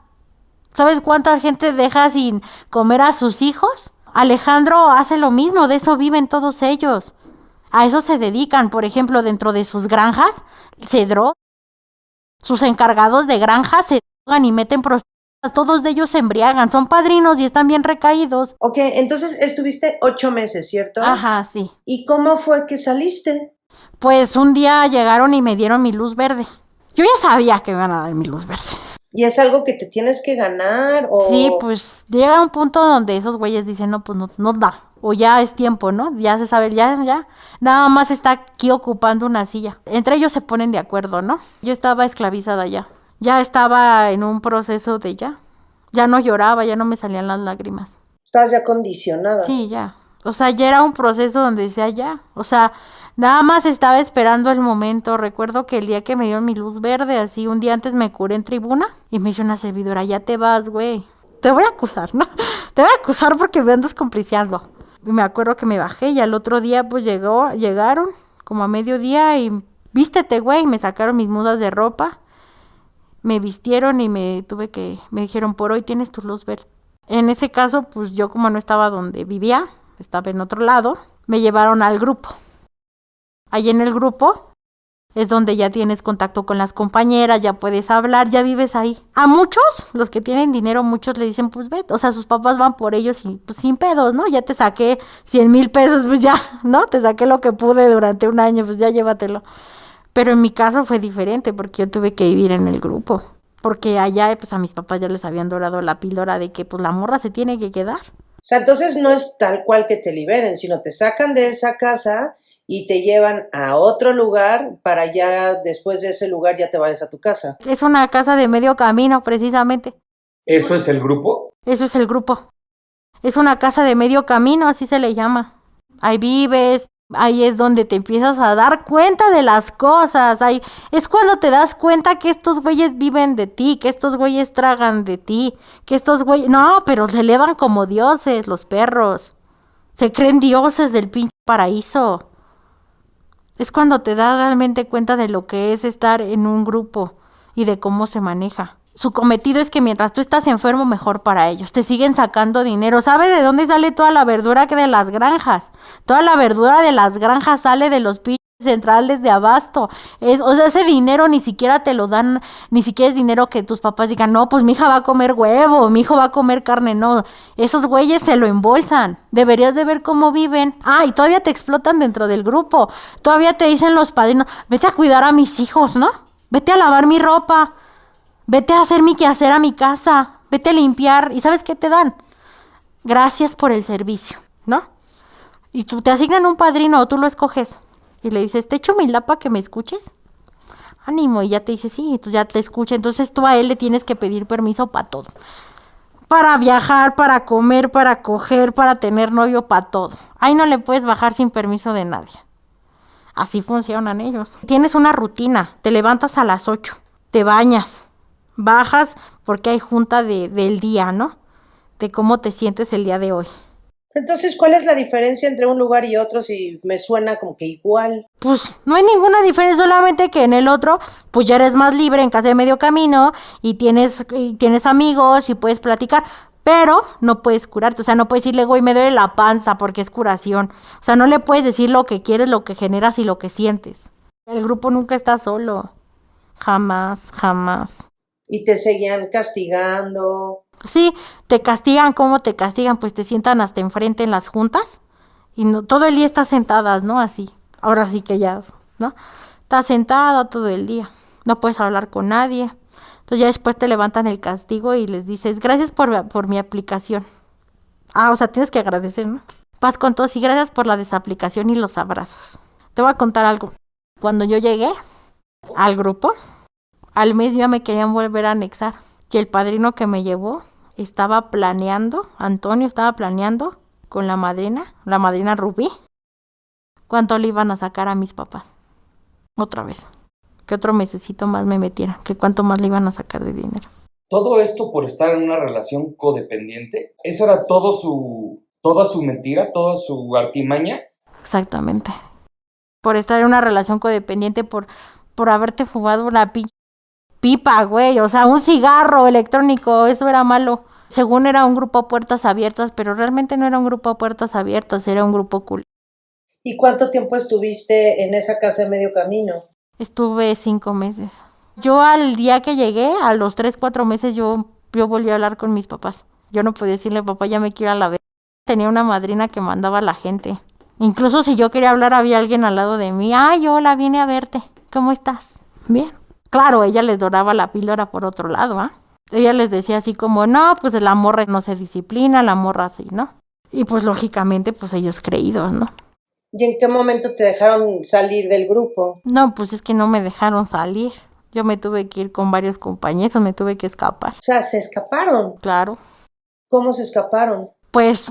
¿Sabes cuánta gente deja sin comer a sus hijos? Alejandro hace lo mismo, de eso viven todos ellos. A eso se dedican, por ejemplo, dentro de sus granjas, se drogan. Sus encargados de granjas se drogan y meten prostitutas, todos de ellos se embriagan, son padrinos y están bien recaídos. Ok, entonces estuviste 8 meses, ¿cierto? Ajá, sí. ¿Y cómo fue que saliste? Pues un día llegaron y me dieron mi luz verde. Yo ya sabía que me iban a dar mi luz verde. ¿Y es algo que te tienes que ganar o...? Sí, pues llega un punto donde esos güeyes dicen, no, pues no da. O ya es tiempo, ¿no? Ya se sabe, ya. Nada más está aquí ocupando una silla. Entre ellos se ponen de acuerdo, ¿no? Yo estaba esclavizada ya. Ya estaba en un proceso de ya. Ya no lloraba, ya no me salían las lágrimas. Estás ya condicionada. Sí, ya. O sea, ya era un proceso donde decía ya. O sea, nada más estaba esperando el momento. Recuerdo que el día que me dio mi luz verde, así un día antes me curé en tribuna y me hizo una servidora, ya te vas, güey. Te voy a acusar, ¿no? Te voy a acusar porque me andas compliciando. Y me acuerdo que me bajé y al otro día pues llegaron como a mediodía y vístete, güey. Me sacaron mis mudas de ropa, me vistieron y me dijeron, por hoy tienes tu luz verde. En ese caso, pues yo como no estaba donde vivía, estaba en otro lado, me llevaron al grupo. Ahí en el grupo es donde ya tienes contacto con las compañeras, ya puedes hablar, ya vives ahí. A muchos, los que tienen dinero, muchos le dicen, pues vete, o sea, sus papás van por ellos y pues sin pedos, ¿no? Ya te saqué 100,000 pesos, pues ya, ¿no? Te saqué lo que pude durante un año, pues ya llévatelo. Pero en mi caso fue diferente porque yo tuve que vivir en el grupo. Porque allá, pues a mis papás ya les habían dorado la píldora de que pues la morra se tiene que quedar. O sea, entonces no es tal cual que te liberen, sino te sacan de esa casa y te llevan a otro lugar para ya después de ese lugar ya te vayas a tu casa. Es una casa de medio camino, precisamente. ¿Eso es el grupo? Eso es el grupo. Es una casa de medio camino, así se le llama. Ahí vives, ahí es donde te empiezas a dar cuenta de las cosas. Ahí es cuando te das cuenta que estos güeyes viven de ti, que estos güeyes tragan de ti, que estos güeyes... No, pero se elevan como dioses, los perros. Se creen dioses del pinche paraíso. Es cuando te das realmente cuenta de lo que es estar en un grupo y de cómo se maneja. Su cometido es que mientras tú estás enfermo, mejor para ellos. Te siguen sacando dinero. ¿Sabes de dónde sale toda la verdura que de las granjas? Toda la verdura de las granjas sale de los pinches centrales de abasto. O sea, ese dinero ni siquiera te lo dan, ni siquiera es dinero que tus papás digan, no, pues mi hija va a comer huevo, mi hijo va a comer carne. No, esos güeyes se lo embolsan. Deberías de ver cómo viven. Ah, y todavía te explotan dentro del grupo. Todavía te dicen los padrinos, vete a cuidar a mis hijos, ¿no? Vete a lavar mi ropa. Vete a hacer mi quehacer a mi casa, vete a limpiar. ¿Y sabes qué te dan? Gracias por el servicio, ¿no? Y tú te asignan un padrino o tú lo escoges. Y le dices, ¿te echo mi lapa que me escuches? Ánimo, y ya te dice, sí, entonces ya te escucha. Entonces tú a él le tienes que pedir permiso para todo. Para viajar, para comer, para coger, para tener novio, para todo. Ahí no le puedes bajar sin permiso de nadie. Así funcionan ellos. Tienes una rutina, te levantas a las 8, te bañas. Bajas porque hay junta del día, ¿no? De cómo te sientes el día de hoy. Entonces, ¿cuál es la diferencia entre un lugar y otro si me suena como que igual? Pues no hay ninguna diferencia, solamente que en el otro, pues ya eres más libre en casa de medio camino y tienes amigos y puedes platicar, pero no puedes curarte, o sea, no puedes decirle, güey, me duele la panza porque es curación. O sea, no le puedes decir lo que quieres, lo que generas y lo que sientes. El grupo nunca está solo. Jamás, jamás. Y te seguían castigando. Sí, te castigan. ¿Cómo te castigan? Pues te sientan hasta enfrente en las juntas y no, todo el día estás sentadas, ¿no? Así, ahora sí que ya, ¿no? Estás sentada todo el día, no puedes hablar con nadie. Entonces ya después te levantan el castigo y les dices, gracias por mi aplicación. Ah, o sea, tienes que agradecer, ¿no? Vas con todos y gracias por la desaplicación y los abrazos. Te voy a contar algo. Cuando yo llegué al grupo, al mes ya me querían volver a anexar. Y el padrino que me llevó estaba planeando, Antonio estaba planeando con la madrina Rubí, cuánto le iban a sacar a mis papás. Otra vez. Que otro mesecito más me metieran. Que cuánto más le iban a sacar de dinero. Todo esto por estar en una relación codependiente. ¿Eso era toda su mentira, toda su artimaña? Exactamente. Por estar en una relación codependiente, por haberte fumado una pipa, güey, o sea, un cigarro electrónico, eso era malo. Según era un grupo a puertas abiertas, pero realmente no era un grupo a puertas abiertas, era un grupo cool. ¿Y cuánto tiempo estuviste en esa casa de medio camino? Estuve 5 meses. Yo al día que llegué, a los 3, 4 meses, yo volví a hablar con mis papás. Yo no podía decirle, papá, ya me quiero a la vez. Tenía una madrina que mandaba a la gente. Incluso si yo quería hablar, había alguien al lado de mí. Ay, hola, vine a verte. ¿Cómo estás? Bien. Claro, ella les doraba la píldora por otro lado, ¿ah? Ella les decía así como, no, pues la morra no se disciplina, la morra así, ¿no? Y pues lógicamente, pues ellos creídos, ¿no? ¿Y en qué momento te dejaron salir del grupo? No, pues es que no me dejaron salir. Yo me tuve que ir con varios compañeros, me tuve que escapar. O sea, ¿se escaparon? Claro. ¿Cómo se escaparon? Pues,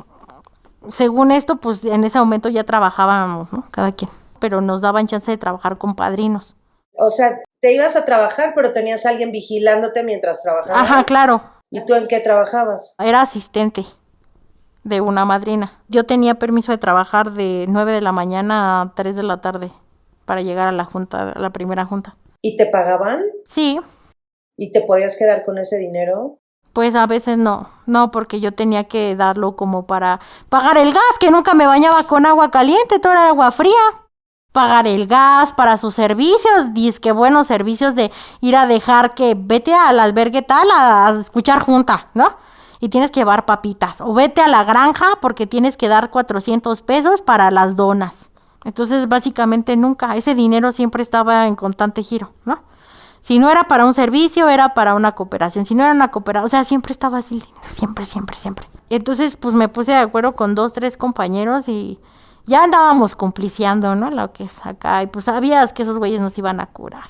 según esto, pues en ese momento ya trabajábamos, ¿no? Cada quien. Pero nos daban chance de trabajar con padrinos. O sea, te ibas a trabajar, pero tenías a alguien vigilándote mientras trabajabas. Ajá, claro. ¿Y tú en qué trabajabas? Era asistente de una madrina. Yo tenía permiso de trabajar de 9 de la mañana a 3 de la tarde para llegar a la junta, a la primera junta. ¿Y te pagaban? Sí. ¿Y te podías quedar con ese dinero? Pues a veces no, porque yo tenía que darlo como para pagar el gas, que nunca me bañaba con agua caliente, todo era agua fría. Pagar el gas para sus servicios, dizque buenos servicios de ir a dejar que vete al albergue tal a escuchar junta, ¿no? Y tienes que llevar papitas. O vete a la granja porque tienes que dar 400 pesos para las donas. Entonces, básicamente nunca, ese dinero siempre estaba en constante giro, ¿no? Si no era para un servicio, era para una cooperación. Si no era una cooperación, o sea, siempre estaba así, siempre. Entonces, pues me puse de acuerdo con 2, 3 compañeros y Ya andábamos compliciando, ¿no? Lo que es acá. Y pues sabías que esos güeyes nos iban a curar.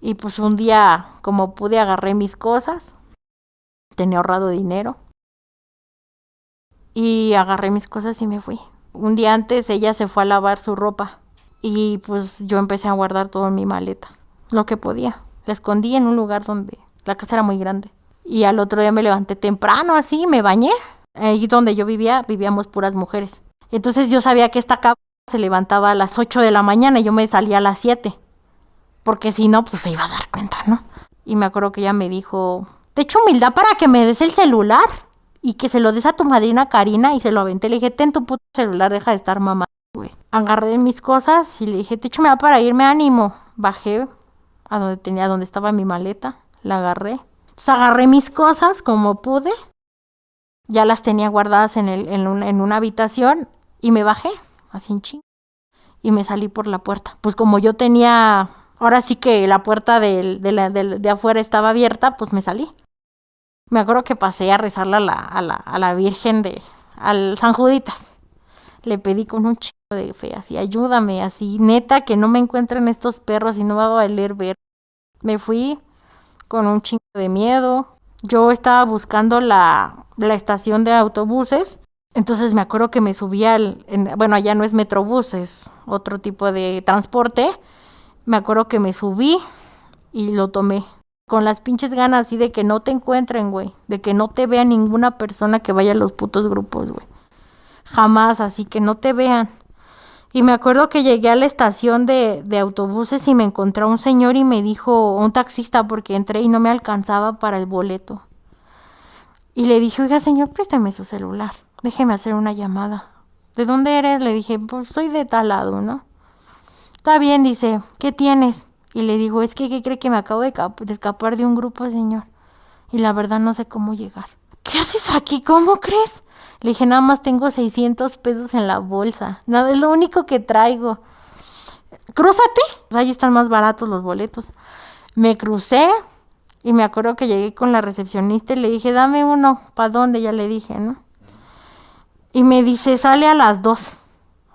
Y pues un día, como pude, agarré mis cosas. Tenía ahorrado dinero. Y agarré mis cosas y me fui. Un día antes ella se fue a lavar su ropa. Y pues yo empecé a guardar todo en mi maleta. Lo que podía. La escondí en un lugar donde la casa era muy grande. Y al otro día me levanté temprano así, me bañé. Ahí donde yo vivía, vivíamos puras mujeres. Entonces yo sabía que esta cabra se levantaba a las 8 de la mañana y yo me salía a las 7. Porque si no, pues se iba a dar cuenta, ¿no? Y me acuerdo que ella me dijo, te echo humildad para que me des el celular y que se lo des a tu madrina Karina, y se lo aventé. Le dije, ten tu puto celular, deja de estar mamá, güey. Agarré mis cosas y le dije, te echo humildad para irme, ánimo. Bajé a donde estaba mi maleta, la agarré. Entonces agarré mis cosas como pude. Ya las tenía guardadas en una habitación y me bajé, así en ching. Y me salí por la puerta. Pues como yo tenía, ahora sí que la puerta de afuera estaba abierta, pues me salí. Me acuerdo que pasé a rezarle a la Virgen al San Juditas. Le pedí con un chico de fe, así, ayúdame, así, neta, que no me encuentren estos perros y no va a valer ver. Me fui con un chingo de miedo. Yo estaba buscando la estación de autobuses. Entonces me acuerdo que me subí bueno, allá no es Metrobús, es otro tipo de transporte. Me acuerdo que me subí y lo tomé. Con las pinches ganas así de que no te encuentren, güey. De que no te vea ninguna persona que vaya a los putos grupos, güey. Jamás, así que no te vean. Y me acuerdo que llegué a la estación de autobuses y me encontré a un señor y me dijo, un taxista, porque entré y no me alcanzaba para el boleto. Y le dije, oiga señor, préstame su celular, déjeme hacer una llamada. ¿De dónde eres? Le dije, pues soy de tal lado, ¿no? Está bien, dice, ¿qué tienes? Y le digo, es que ¿qué cree que me acabo de escapar de un grupo, señor? Y la verdad no sé cómo llegar. ¿Qué haces aquí? ¿Cómo crees? Le dije, nada más tengo 600 pesos en la bolsa. Nada, es lo único que traigo. Crúzate. Pues ahí están más baratos los boletos. Me crucé y me acuerdo que llegué con la recepcionista y le dije, dame uno. ¿Para dónde? Ya le dije, ¿no? Y me dice, sale a las 2.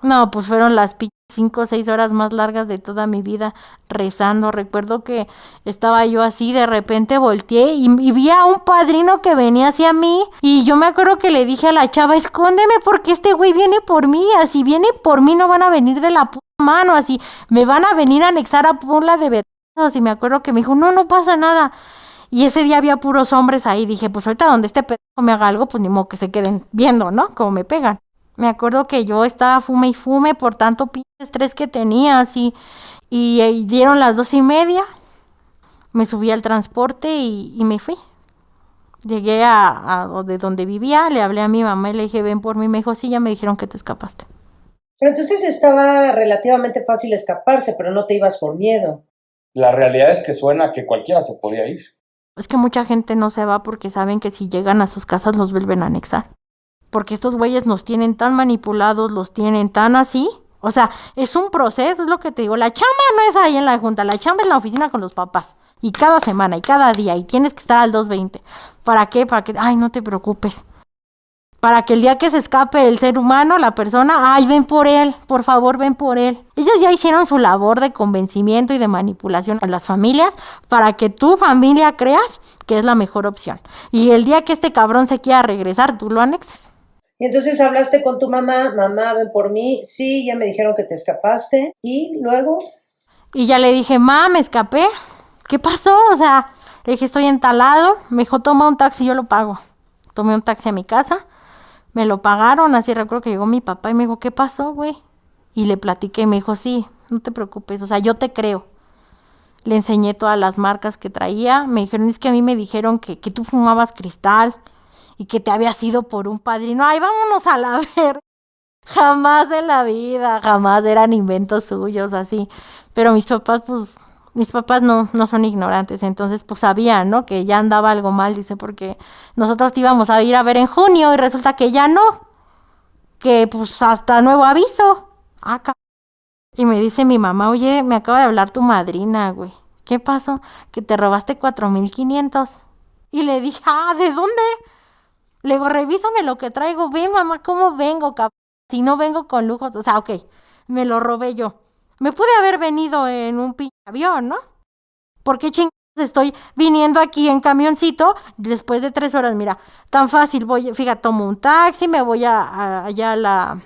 No, pues fueron las 5 o 6 horas más largas de toda mi vida rezando. Recuerdo que estaba yo así, de repente volteé y vi a un padrino que venía hacia mí. Y yo me acuerdo que le dije a la chava, escóndeme porque este güey viene por mí. Así viene por mí, no van a venir de la puta mano. Así me van a venir a anexar a Puebla de verdad. Y me acuerdo que me dijo, no pasa nada. Y ese día había puros hombres ahí. Dije, pues ahorita donde este pedazo me haga algo, pues ni modo que se queden viendo, ¿no? Como me pegan. Me acuerdo que yo estaba fume y fume por tanto pinche estrés que tenía, así. Y dieron las 2:30. Me subí al transporte y me fui. Llegué a de donde vivía, le hablé a mi mamá y le dije, ven por mí. Me dijo, sí, ya me dijeron que te escapaste. Pero entonces estaba relativamente fácil escaparse, pero no te ibas por miedo. La realidad es que suena que cualquiera se podía ir. Es que mucha gente no se va porque saben que si llegan a sus casas los vuelven a anexar. Porque estos güeyes nos tienen tan manipulados, los tienen tan así. O sea, es un proceso, es lo que te digo. La chamba no es ahí en la junta, la chamba es en la oficina con los papás. Y cada semana, y cada día, y tienes que estar al 2:20. ¿Para qué? Para que, ay, no te preocupes. Para que el día que se escape el ser humano, la persona, ay, ven por él, por favor, ven por él. Ellos ya hicieron su labor de convencimiento y de manipulación a las familias para que tu familia creas que es la mejor opción. Y el día que este cabrón se quiera regresar, tú lo anexes. Y entonces hablaste con tu mamá, ven por mí, sí, ya me dijeron que te escapaste, y luego... Y ya le dije, me escapé, ¿qué pasó? O sea, le dije, estoy entalado, me dijo, toma un taxi, yo lo pago. Tomé un taxi a mi casa, me lo pagaron, así recuerdo que llegó mi papá y me dijo, ¿qué pasó, güey? Y le platiqué y me dijo, sí, no te preocupes, o sea, yo te creo. Le enseñé todas las marcas que traía, me dijeron, es que a mí me dijeron que tú fumabas cristal y que te habías ido por un padrino. Ay, vámonos a la ver. Jamás en la vida, jamás eran inventos suyos así. Pero mis papás no son ignorantes, entonces pues sabían, ¿no? Que ya andaba algo mal, dice, porque nosotros íbamos a ir a ver en junio y resulta que ya no. Que pues hasta nuevo aviso. Y me dice mi mamá, oye, me acaba de hablar tu madrina, güey. ¿Qué pasó? Que te robaste 4,500. Y le dije, ¿de dónde? Le digo, revísame lo que traigo. Ve, mamá, cómo vengo, cabrón. si no vengo con lujos, o sea, ok, me lo robé yo. Me pude haber venido en un pinche avión, ¿no? ¿Por qué chingados estoy viniendo aquí en camioncito después de 3 horas? Mira, tan fácil, fíjate, tomo un taxi, me voy allá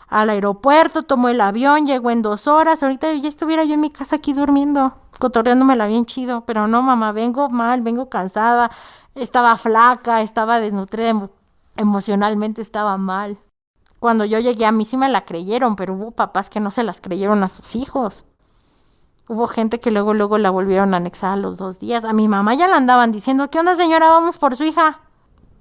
al aeropuerto, tomo el avión, llego en 2 horas. Ahorita ya estuviera yo en mi casa aquí durmiendo, cotorreándomela bien chido, pero no, mamá, vengo mal, vengo cansada, estaba flaca, estaba desnutrida, emocionalmente estaba mal. Cuando yo llegué a mí sí me la creyeron, pero hubo papás que no se las creyeron a sus hijos. Hubo gente que luego la volvieron a anexar a los 2 días. A mi mamá ya la andaban diciendo, ¿qué onda, señora? Vamos por su hija.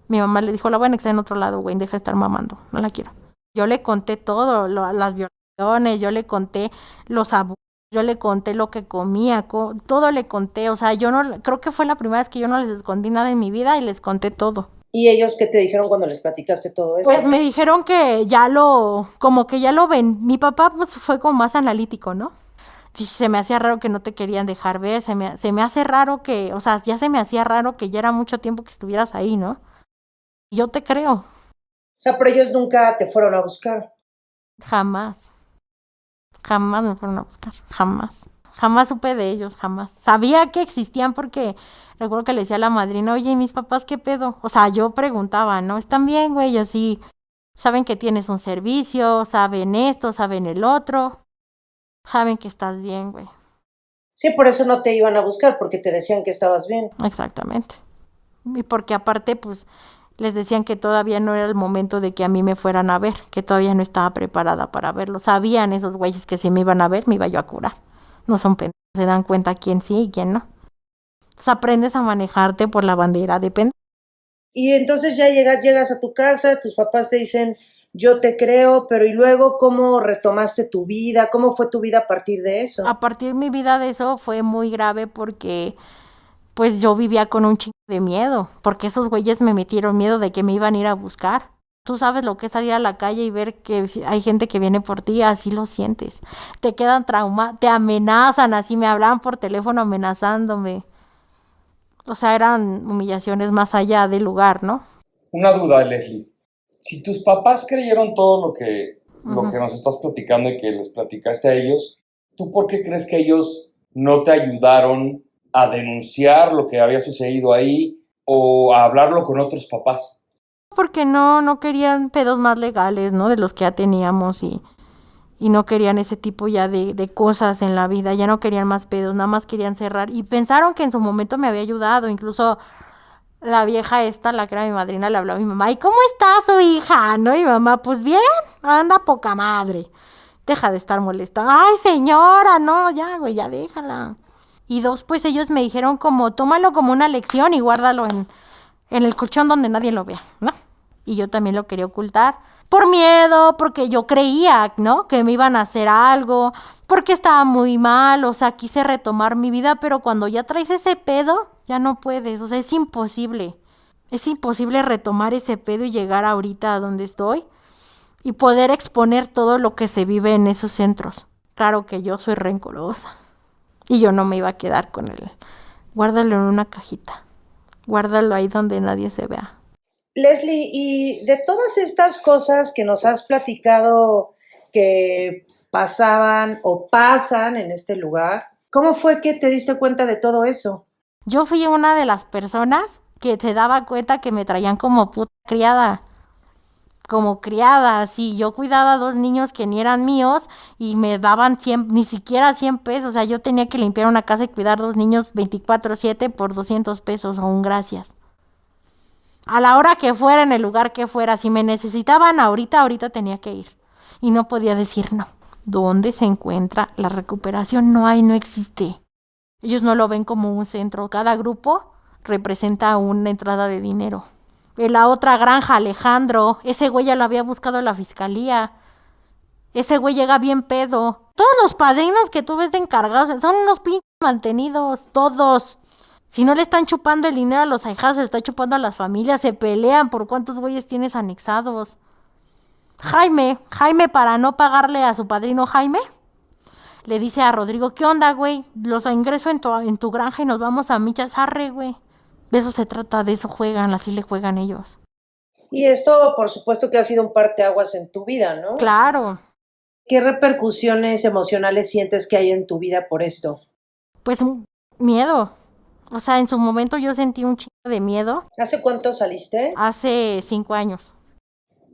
Mi mamá le dijo, la voy a anexar en otro lado, güey, deja de estar mamando, no la quiero. Yo le conté todo, las violaciones, yo le conté los abusos, yo le conté lo que comía, todo le conté. O sea, yo no, creo que fue la primera vez que yo no les escondí nada en mi vida y les conté todo. ¿Y ellos qué te dijeron cuando les platicaste todo eso? Pues me dijeron que como que ya lo ven. Mi papá pues fue como más analítico, ¿no? Se me hacía raro que no te querían dejar ver, se me hace raro que, o sea, ya se me hacía raro que ya era mucho tiempo que estuvieras ahí, ¿no? Y yo te creo. O sea, pero ellos nunca te fueron a buscar. Jamás me fueron a buscar, jamás supe de ellos, jamás. Sabía que existían porque recuerdo que le decía a la madrina, oye, ¿y mis papás qué pedo? O sea, yo preguntaba, ¿no? ¿Están bien, güey? Así, saben que tienes un servicio, saben esto, saben el otro, saben que estás bien, güey. Sí, por eso no te iban a buscar, porque te decían que estabas bien. Exactamente. Y porque aparte, pues, les decían que todavía no era el momento de que a mí me fueran a ver, que todavía no estaba preparada para verlo. Sabían esos güeyes que si me iban a ver, me iba yo a curar. No son pendejos, se dan cuenta quién sí y quién no. Entonces aprendes a manejarte por la bandera de pendejo. Y entonces ya llegas a tu casa, tus papás te dicen, yo te creo, pero ¿y luego cómo retomaste tu vida? ¿Cómo fue tu vida a partir de eso? A partir de mi vida de eso fue muy grave porque pues yo vivía con un chingo de miedo, porque esos güeyes me metieron miedo de que me iban a ir a buscar. Tú sabes lo que es salir a la calle y ver que hay gente que viene por ti, así lo sientes. Te quedan traumados, te amenazan, así me hablaban por teléfono amenazándome. O sea, eran humillaciones más allá del lugar, ¿no? Una duda, Leslie. Si tus papás creyeron todo lo que nos estás platicando y que les platicaste a ellos, ¿tú por qué crees que ellos no te ayudaron a denunciar lo que había sucedido ahí o a hablarlo con otros papás? Porque no querían pedos más legales, ¿no? De los que ya teníamos y no querían ese tipo ya de cosas en la vida, ya no querían más pedos, nada más querían cerrar. Y pensaron que en su momento me había ayudado, incluso la vieja esta, la que era mi madrina, le habló a mi mamá, ¿y cómo está su hija? ¿No? Y mi mamá, pues bien, anda poca madre. Deja de estar molesta. Ay, señora, no, ya, güey, ya déjala. Y dos, pues ellos me dijeron como, tómalo como una lección y guárdalo en el colchón donde nadie lo vea, ¿no? Y yo también lo quería ocultar. Por miedo, porque yo creía, ¿no? Que me iban a hacer algo, porque estaba muy mal, o sea, quise retomar mi vida, pero cuando ya traes ese pedo, ya no puedes, o sea, es imposible. Es imposible retomar ese pedo y llegar ahorita a donde estoy y poder exponer todo lo que se vive en esos centros. Claro que yo soy rencorosa y yo no me iba a quedar con él. Guárdalo en una cajita, guárdalo ahí donde nadie se vea. Leslie, y de todas estas cosas que nos has platicado que pasaban o pasan en este lugar, ¿cómo fue que te diste cuenta de todo eso? Yo fui una de las personas que se daba cuenta que me traían como puta criada. Como criada, así. Yo cuidaba a 2 niños que ni eran míos y me daban 100, ni siquiera 100 pesos. O sea, yo tenía que limpiar una casa y cuidar 2 niños 24/7 por 200 pesos o un gracias. A la hora que fuera, en el lugar que fuera, si me necesitaban ahorita tenía que ir. Y no podía decir no. ¿Dónde se encuentra la recuperación? No hay, no existe. Ellos no lo ven como un centro. Cada grupo representa una entrada de dinero. En la otra granja, Alejandro, ese güey ya lo había buscado la fiscalía. Ese güey llega bien pedo. Todos los padrinos que tú ves de encargados son unos pinches mantenidos, todos. Si no le están chupando el dinero a los ahijados, se le está chupando a las familias, se pelean por cuántos güeyes tienes anexados. Jaime, para no pagarle a su padrino Jaime, le dice a Rodrigo, ¿qué onda, güey? Los ingreso en tu granja y nos vamos a Michas, arre, güey. De eso se trata, de eso juegan, así le juegan ellos. Y esto, por supuesto que ha sido un parteaguas en tu vida, ¿no? Claro, ¿Qué repercusiones emocionales sientes que hay en tu vida por esto? pues miedo. O sea, en su momento yo sentí un chingo de miedo ¿Hace cuánto saliste? hace 5 años.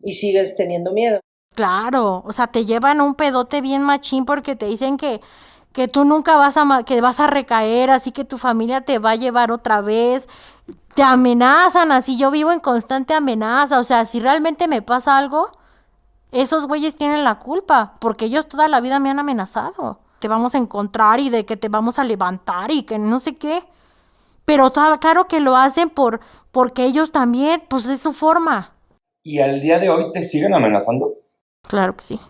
Y sigues teniendo miedo. Claro, o sea, te llevan a un pedote bien machín porque te dicen que tú nunca vas que vas a recaer, así que tu familia te va a llevar otra vez. Te amenazan, así yo vivo en constante amenaza. O sea, si realmente me pasa algo, esos güeyes tienen la culpa, porque ellos toda la vida me han amenazado. Te vamos a encontrar y de que te vamos a levantar y que no sé qué. Pero claro que lo hacen porque ellos también, pues es su forma. ¿Y al día de hoy te siguen amenazando? Claro que sí.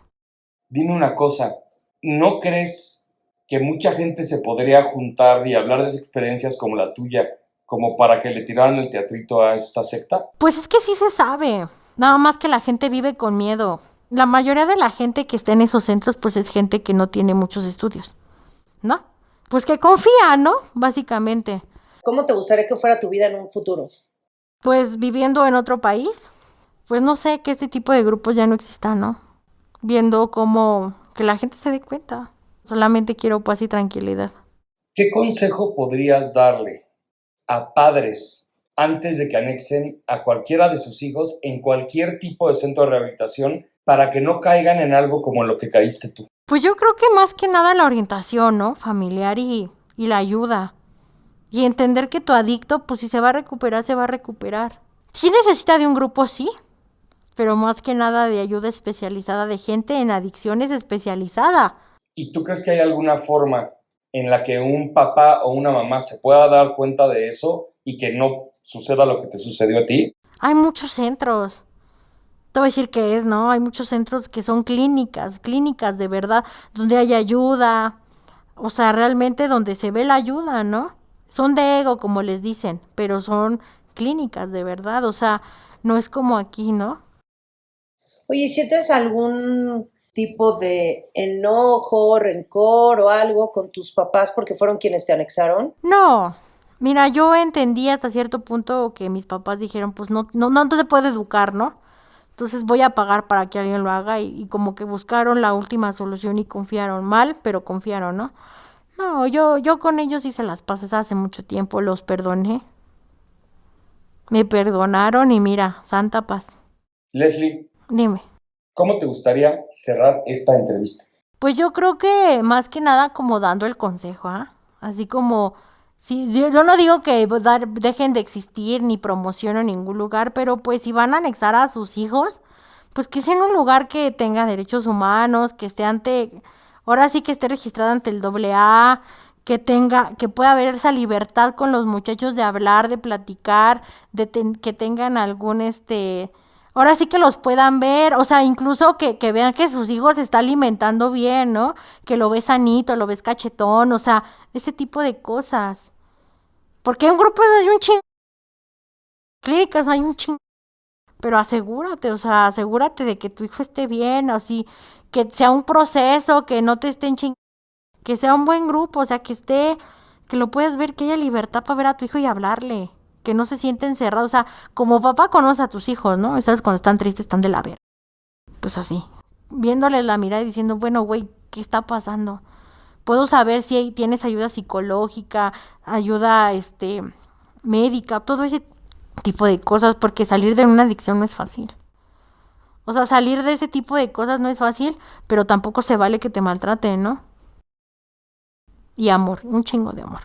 Dime una cosa, ¿no crees que mucha gente se podría juntar y hablar de experiencias como la tuya, como para que le tiraran el teatrito a esta secta? Pues es que sí se sabe. Nada más que la gente vive con miedo. La mayoría de la gente que está en esos centros, pues es gente que no tiene muchos estudios, ¿no? Pues que confía, ¿no? Básicamente. ¿Cómo te gustaría que fuera tu vida en un futuro? Pues viviendo en otro país, pues no sé, que este tipo de grupos ya no existan, ¿no? Viendo cómo que la gente se dé cuenta. Solamente quiero paz y tranquilidad. ¿Qué consejo podrías darle a padres antes de que anexen a cualquiera de sus hijos en cualquier tipo de centro de rehabilitación para que no caigan en algo como lo que caíste tú? Pues yo creo que más que nada la orientación, ¿no? Familiar y la ayuda. Y entender que tu adicto, pues si se va a recuperar, se va a recuperar. Sí necesita de un grupo, sí, pero más que nada de ayuda especializada, de gente en adicciones especializada. ¿Y tú crees que hay alguna forma en la que un papá o una mamá se pueda dar cuenta de eso y que no suceda lo que te sucedió a ti? Hay muchos centros. Te voy a decir qué es, ¿no? Hay muchos centros que son clínicas de verdad, donde hay ayuda. O sea, realmente donde se ve la ayuda, ¿no? Son de ego, como les dicen, pero son clínicas de verdad. O sea, no es como aquí, ¿no? Oye, ¿sientes algún tipo de enojo, rencor o algo con tus papás porque fueron quienes te anexaron? No, mira, yo entendí hasta cierto punto que mis papás dijeron, pues no te puedo educar, ¿no? Entonces voy a pagar para que alguien lo haga y como que buscaron la última solución y confiaron mal, pero confiaron, ¿no? No, yo con ellos hice las paces hace mucho tiempo, los perdoné. Me perdonaron y mira, santa paz. Leslie, Dime. ¿cómo te gustaría cerrar esta entrevista? Pues yo creo que más que nada como dando el consejo, ¿ah? Así como, sí, yo no digo que dejen de existir ni promoción en ningún lugar, pero pues si van a anexar a sus hijos, pues que sea en un lugar que tenga derechos humanos, que esté ahora sí que esté registrado ante el AA, que pueda haber esa libertad con los muchachos de hablar, de platicar, que tengan ahora sí que los puedan ver, o sea, incluso que vean que sus hijos se está alimentando bien, ¿no? Que lo ves sanito, lo ves cachetón, o sea, ese tipo de cosas. Porque en grupos hay un chingo, clínicas hay un chingo, pero asegúrate, o sea, asegúrate de que tu hijo esté bien, o así, que sea un proceso, que no te estén chingando, que sea un buen grupo, o sea, que lo puedas ver, que haya libertad para ver a tu hijo y hablarle, que no se siente encerrado, o sea, como papá conoce a tus hijos, ¿no? Y sabes, cuando están tristes están de la verga. Pues así, viéndoles la mirada y diciendo, bueno, güey, ¿qué está pasando? Puedo saber si tienes ayuda psicológica, ayuda, médica, todo ese tipo de cosas, porque salir de una adicción no es fácil. O sea, salir de ese tipo de cosas no es fácil, pero tampoco se vale que te maltraten, ¿no? Y amor, un chingo de amor.